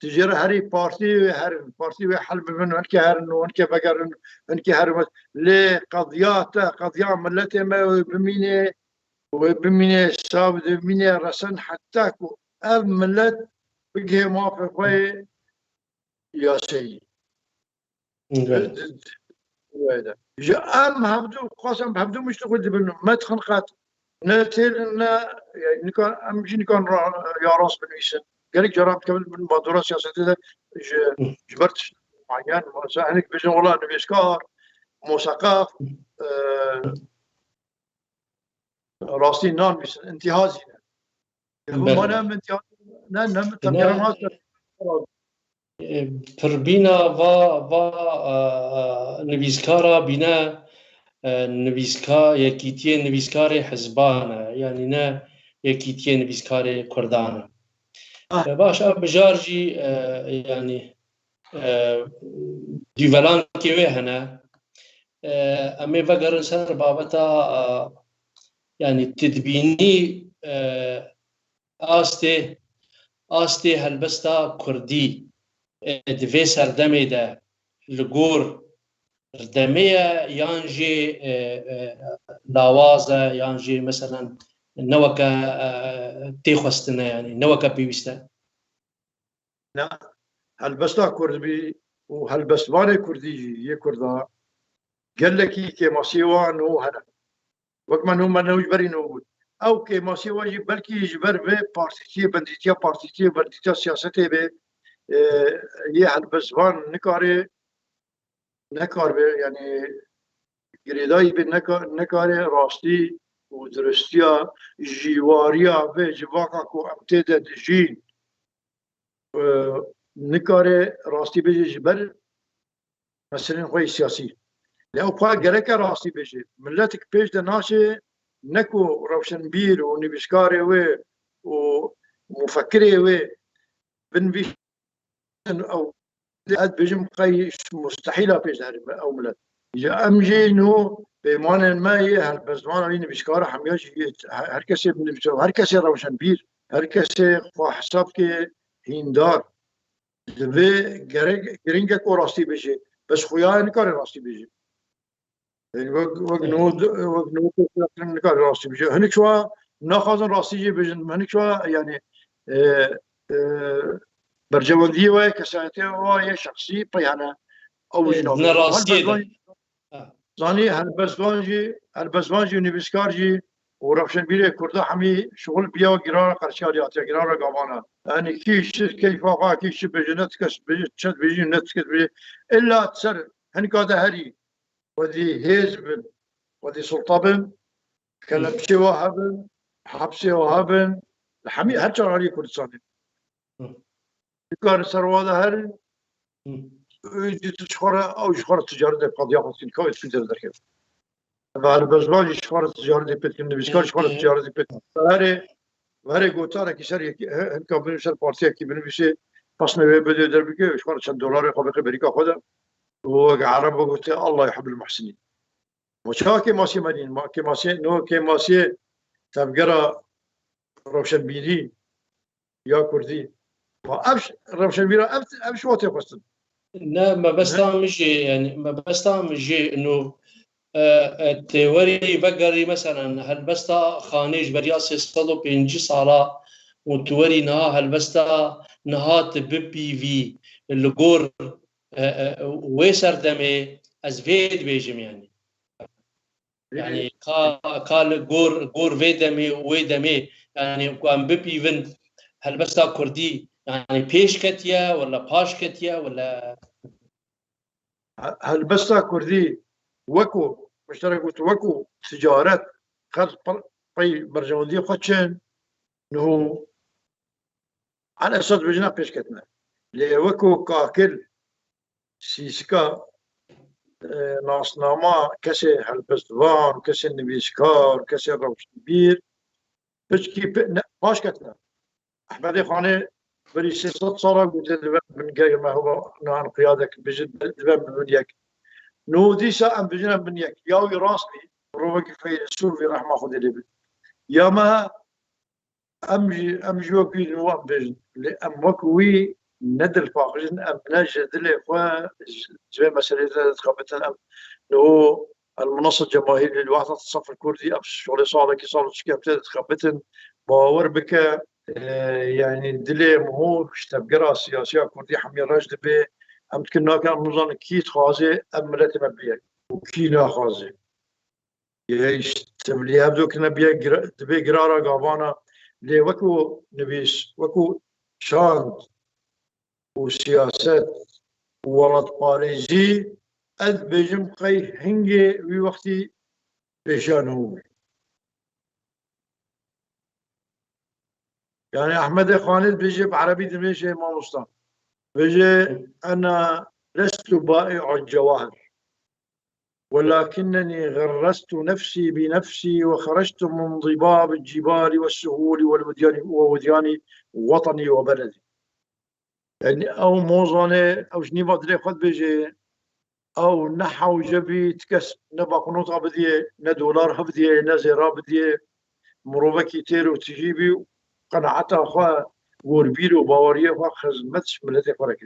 تجرى هري بارتي هرن بارتي وحلب من هنك هرن وهنك بقرن هنك هرن لقضيات قضية ملتي ما بمينة وبمينة سابد بمينة رسن حتى كو أب ملت بقى موافقة ياسي جاء أم هبدو قاسم هبدو مش تقول دبنا ما تخنقات نتيل يعني كان أمجي كان يا راس بالويسن قال لك جربت كمل من بادرة سياسية جبرت معين مثلا هناك بيجي والله نبي إسكار موسقاف راسي نان بس انتهازي هم أنا من انتهاز نعم تبرمات تربينا نویسکارا بینا یکیتی نویسکار حزبانه یعنی نه یکیتی نویسکار کردانه باش بجارجی یعنی دیولان که هنا امی وگرن سر بابتا یعنی تدبینی آسته هلبستا کردی دوی سردمه ده لگور ردمه یانجی لاوازه یانجی مثلا نوکا تیخوستنه یعنی نوکا بیوسته نه هلبستا کردی و هلبستوان کردی یه کردا قال لك كي ماسيوان هو هذا وقت ما هم نوج بري نقول او كي ماسيوان يجي بلكي يجبر به بارتيتي بنديتيا سياسته به یه هلبستوان نکار به یعنی گریدایی به نکار راستی و درستیا جیواریا و جواکا کو امتد دجین نکار راستی به جبر مثلا خوی سیاسی لو پا گرک راستی بشه ملتك پیش دناشه نکو روشنبیر و نویسکاره و مفکره و بنویش او اد بجم قيش مستحيله في هذا او ملت جاء امجي انه بيمان ما هالبزمان اللي بيشكار حمياش هركسي بنفسه هركسي روشن بير هركسي حساب كي هيندار دبي جرينجا كو راستي بيجي بس خويا نكار راستي بيجي يعني وقنود نكار راستي بيجي هنيك شو ناخذ راستي بيجي هنيك شو يعني برجواندی و کساته و یه شخصی پیانه او جناب زانی هلبزوانجی نویسکارجی و روشنبیر کرده همی شغل بیا و گرار قرشالیات یا گرار گامانه یعنی کیش کیف آقا کیش بجنت کس بجنت بجنت کس بجنت الا تسر هنکاده هری ودی حزب ودی سلطبن کلمشی وهبن حبسی وهبن همی هر چهار علی کردستانی كان سرواد هر تشخر او شخر التجاره قضيه خاصين كويس في ذلك بعد بزواج شخر التجاره بيتكن بيشكر شخر التجاره بيتكن هر گوتاره که شر یک کابین شر پارتی کی بنویسه پس نه بده در بگه شخر چند دلار قبل امریکا خدا و عرب گفت الله يحب المحسنين مشاكل ماشي مدين ما كي ماشي نو كي ماشي تبقرا روشن بيدي يا كردي وابش روشن بيرا ابش وقت يقصد لا ما بستعمل يعني ما بستعمل انه التوري بقري مثلا هل بستا خانيج برياس يصطلوا بينجي صالا وتوري نها هل بستا نهات بي في الجور ويسر دمي ازفيد بيجم يعني قال جور فيدمي ويدمي يعني قام بي فين هل بستا كردي يعني بيش كتيا ولا باش كتيا ولا هل بستا كردي وكو مشترك وكو تجارات خلص طي برجواندي خدشن انه على اساس بجنا بيش كتنا لي وكو كاكل سيسكا ناصنامه كسي هالبستوان كسي النبيسكار كسي الروشنبير بشكي باش كتنا احمد خانه بري 600 صار قلت من غير ما هو نان قيادك بجد من يك نو ديسا ام بجنا من يك ياوي راسلي روك في سوري رحمه خذ لي يا ما امجي وكيل نواب بجن لام وكوي ندل فاقجن أم نجد لي خوا زي مسألة تقبلتنا أم لو المنصة الجماهيرية للوحدة الصف الكردي أبس شغل صار كي صار شكابتة تقبلتن باور بك يعني دلي مهور تبقرا سياسية كردية حمي راجد بي أم تكنا كان نظام كيت خازي أم مرتب بيك وكينا خازي يعيش تبلي هبدو كنا دبي قرارة قابانا لي وكو نبيس وكو شاند وسياسات ولد باريزي أد بيجم قي هنجي في وقتي بيشانو يعني أحمد خالد بيجي بعربي دميشي ما مصطفى بيجي أنا لست بائع الجواهر ولكنني غرست نفسي بنفسي وخرجت من ضباب الجبال والسهول ووديان وطني وبلدي يعني أو موزانة أو شني بدري خد بيجي أو نحو جبي تكس نبا قنوطة بدي ندولار هبدي نزيرا بدي مروبكي تيرو تجيبي قناعتها خوا وربيلو باوريه خوا خزمتش ملتي فرق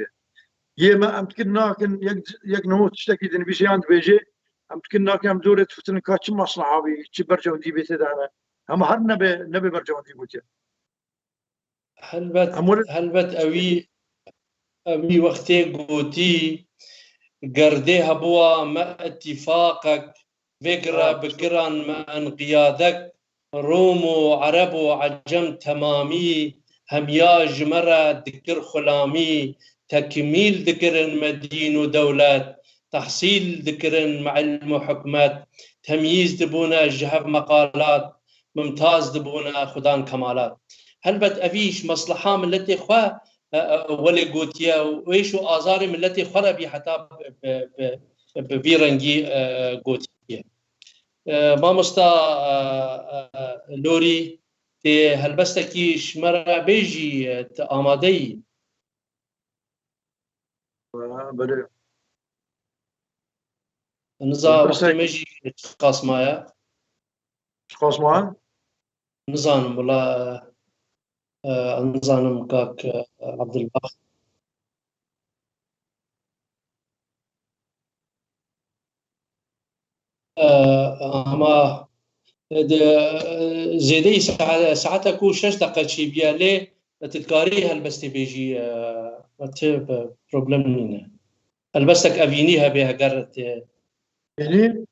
يما أمتكننا كن يك تشتكي دين بيشي عند بيجي أمتكننا كم دورة فتن كاتش مصلحة بي تبرجون دي بيت دانا هم هر نبي برجون دي بوتي هلبت أوي وقتي قوتي قرديها بوا ما اتفاقك بقران ما انقيادك روم وعرب وعجم تمامي همياج مرة ذكر خلامي تكميل ذكر مدين ودولات تحصيل ذكر مع علم وحكمات تمييز دبونا جهب مقالات ممتاز دبونا خدان كمالات هلبت أفيش مصلحة من التي خوا ولي قوتيا ويشو آزاري من التي خربي حتى ببيرنجي قوتيا ما مستا لوري تي هلبستكي شمرا بيجي آمادي نزا وقت ميجي اشخاص مايا نزان ولا نزان كاك عبد الباخ اما زيدي ساعتك وشش دقيقة شي بيالي تذكاري هلبستي بيجي متى بروبلم نينا هلبستك افينيها بها قرت يعني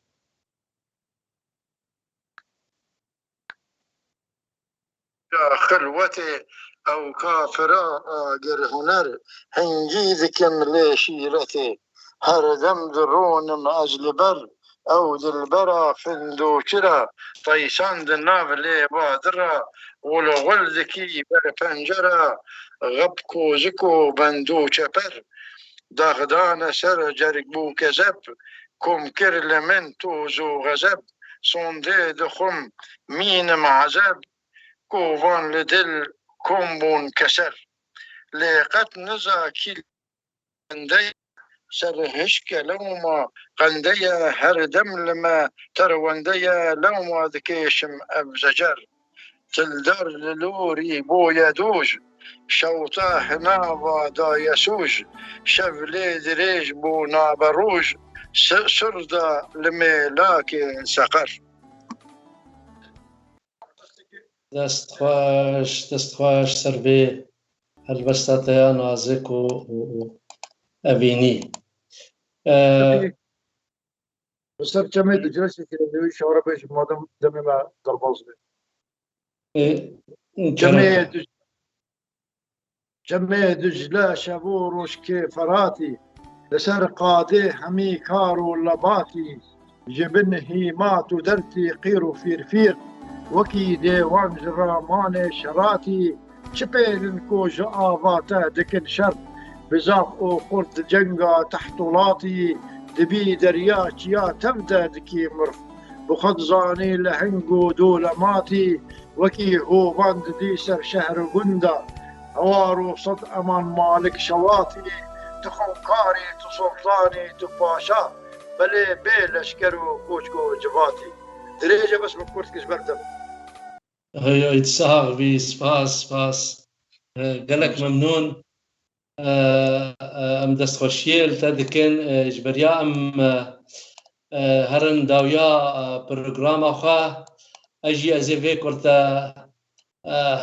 خلوتي أو كافرة غير هنر هنجيذ كم ليشيرتي هردم درون من أجل بر أو دلبرا فندو شرا طيسان دناب لي بادرة ولو ولدكي بر فنجرة غبكو زكو بندو شبر دغدان سر جرقبو كذب كم كرل من توزو غزب صندي دخم مين معزب كوفان لدل كومبون كسر لقد نزا كيل قندي سر هشك لوما قنديا هردم لما ترونديا لوما ذكيشم أبزجر تلدر للوري بويا دوج شوطا هنابا دا يسوج شفلي دريج بو نابروج سردا لميلاك سقر دستخواش سربي هلبستاتيا نازك و أبيني بس كمية دجلسي كده نوي شورا بيش مادم دمي ما ضربوز جميع دجلا شبوروش كيفراتي لسر قادي حمي كارو لباتي جبن هيمات درتي قيرو فير وكي ديوان جرامان شراتي شبين كوج آفاتا دكن شر بزاف او قرد جنگا تحتولاتي دبي درياش يا تبدا دكي مرف بخد زاني لهنگو دولماتي وكي هو باند ديسر شهر قندا عوارو صد امان مالك شواتي تخنقاري تسلطاني تباشا بلي بيلش كرو كوشكو جباتي دريجة بس بكورت كش بردم هي يتساغ بي سباس قالك ممنون ام دستخوشیل تا دکن جبریا ام هرن داویا پروگرام آخوا اجی ازی وی کرتا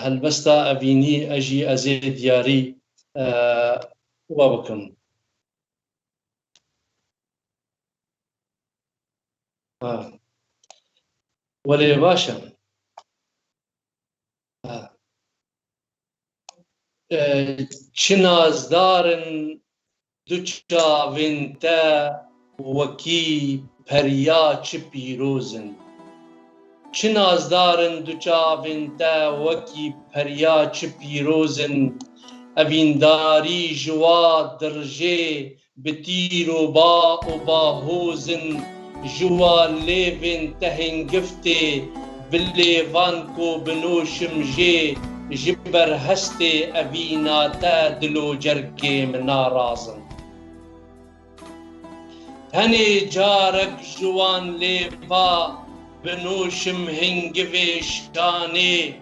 هلبستا ابینی اجی ازی دیاری و بکن ولی باشم چه نازدارن دوچاوین تا وکی پریا چه پیروزن چه نازدارن دوچاوین تا وکی پریا چه پیروزن اوینداری جوا درجه بتیر و باهوزن جوا لیوین تهنگفته بلیوان کو بنوشم جه جبر هسته اویناتا دلو جرگه منارازن هنی جارک جوان لیوا بنوشم هنگوی شانه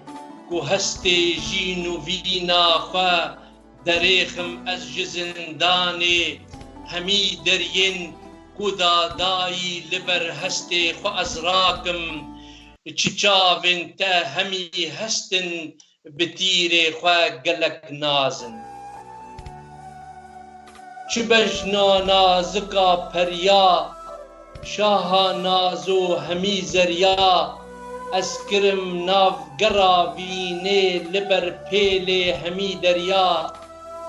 کو هسته جینو وینا خوا دریخم از جزندانه همی درین کو دادایی لبر هسته خو از راکم چچاوین تا همی هستن بتیر خوا گلک نازن چه بجنا نازکا پریا شاها نازو همی زریا از کرم ناف گرا وینه لبر پیل همی دریا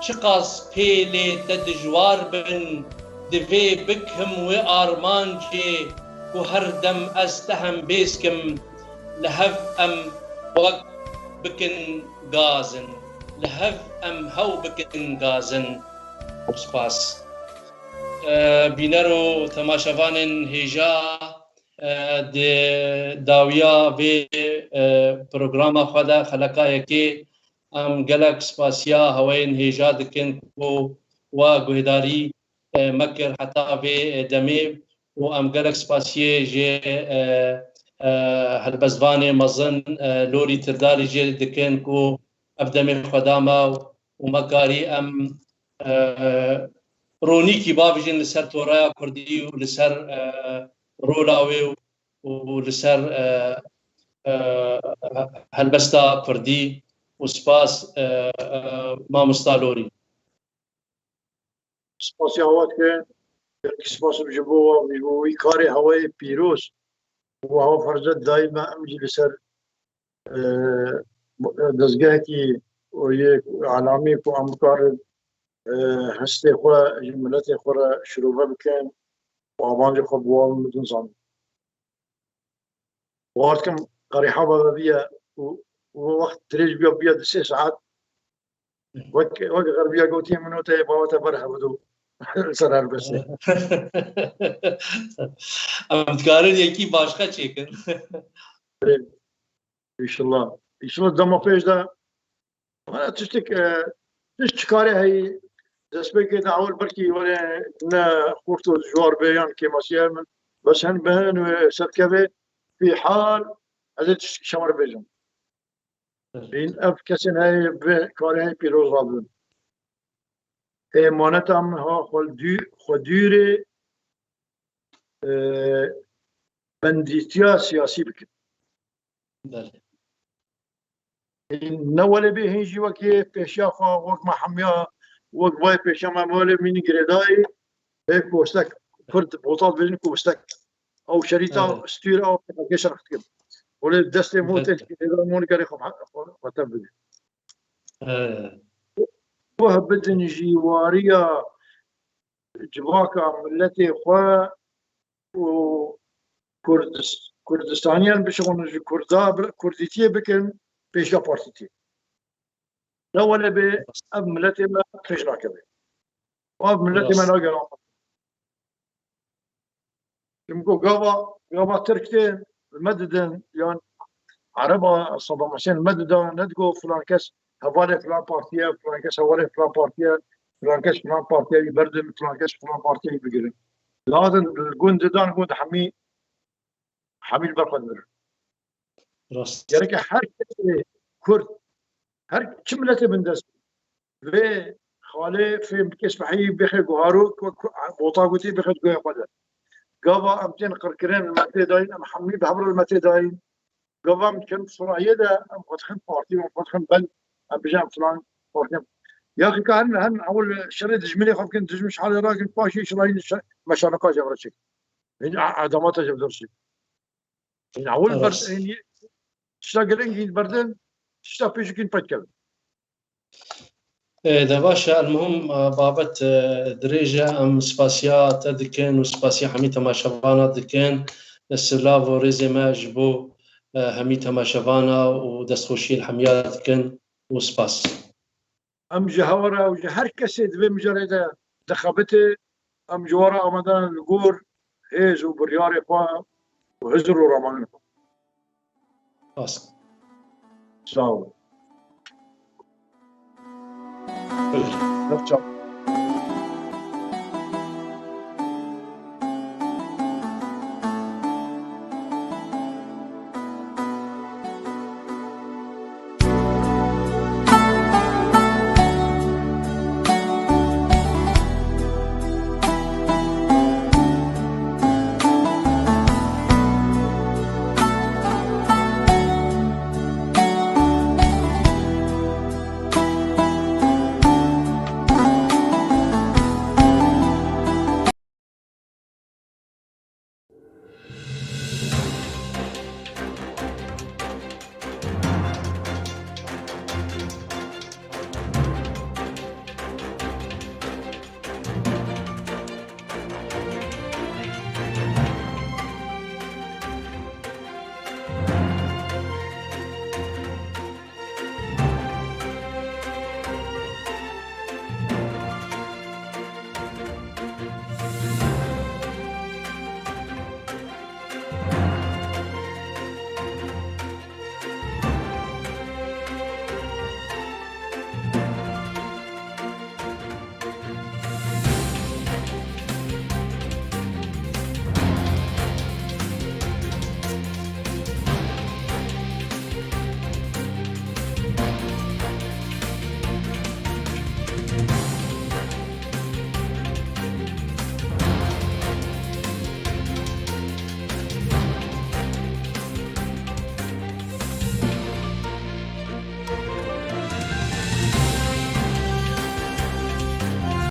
چقاس پیل تدجوار بن دوی بکهم و آرمان جه و هر دم از تهم بیسکم لهف ام وقت بکن گازن لهف ام هو بکن گازن سپاس بینر و تماشاوان هیجا داویا و پروگرام خدا خلقای که ام گلک سپاسیا هواین هیجا دکن و گوهداری مکر حتا و دمی و ام گلک سپاسیه جه هلبزوان مزن لوری ترداری جه دکن کو ابدمی خداما و مکاری ام رونیکی باویجن لسر تورایا کردی و لسر رولاوی و لسر هلبستا کردی و سپاس ما مستالوری سپاس هوات که سپاس بجبوه وی کاری هوای پیروز و هوا فرزد دائما امجی لسر دزگاه کی و یک علامی کو امکار هسته خورا جملت خورا شروع بکن و آبانج خود بوام مدن زن وقت کم قریحا با بیا و وقت تریج بیا 3 ساعات وقت غربیا قوتي منو تي باوتا برها بدو سرار بس ام تکارن یکی باشقا چیکن ان شاء الله دما پیش ده انا تشتك تشكاري هي دسبك اول بركي ولا نا خورتو جوار بيان كيما سيامن بس هن بهن سركبه في حال هذا شمر بيجن این اف کسی نه کاری های پیروز رابطن امانت هم ها خوددور بندیتیا سیاسی بکن این نوله به هنجی وکی پیشا خواه وک محمیا وک بای پیشا مماله مینی گردایی به کوستک کرد بوطال بزن کوستک او شریطا ستیر او پیش رخت کن ولی دست موتل که مون کاری خب خطب بده وه بدن جیواریا جواکا ملتی خواه و کردستانیان بشون کردیتیه بکن پیشا پارتیتیه نه ولی به اب ملتی ما پیش ناکبه و اب ملتی ما ناگرام کمکو گاوا ترکتین المددن يعني عربة صدام حسين المددة ندقو فلان كاس هوالي فلان بارتيا فلان كاس هوالي فلان بارتيا فلان كاس فلان بارتيا يبردن فلان كاس فلان بارتيا يبقرن لازم الجند دان جند حمي البرقدر يعني كحر كرد هر كملته من دست و خاله في بكسبحي بخي جوهارو بوطاقتي بخي جوه قدر قبا امتين قركرين المتي داين ام حمي بحبر المتي داين قبا امتين صراحية ده ام فتخن بارتي ام فتخن بل ام بجام فلان بارتي يا اخي كان هن اول شريط جميلي خاف كنت مش حالي راجل باشي شراين مشاركة جبرتشي يعني عدمات جبرتشي يعني اول برد يعني تشتغل انجي بردن تشتغل فيش كين بتكلم داباشا المهم بابت دريجة ام سباسيا تدكن وسباسيا حميتا ما شبانا دكن السلافو ريزيما جبو حميتا ما شبانا ودستخوشي الحميات دكن وسباس ام جهورة وجهر كسيد في مجرد دخبته ام جوارا امدان الجور هيز وبرياري خوا وهزر ورمان باس ساو نفس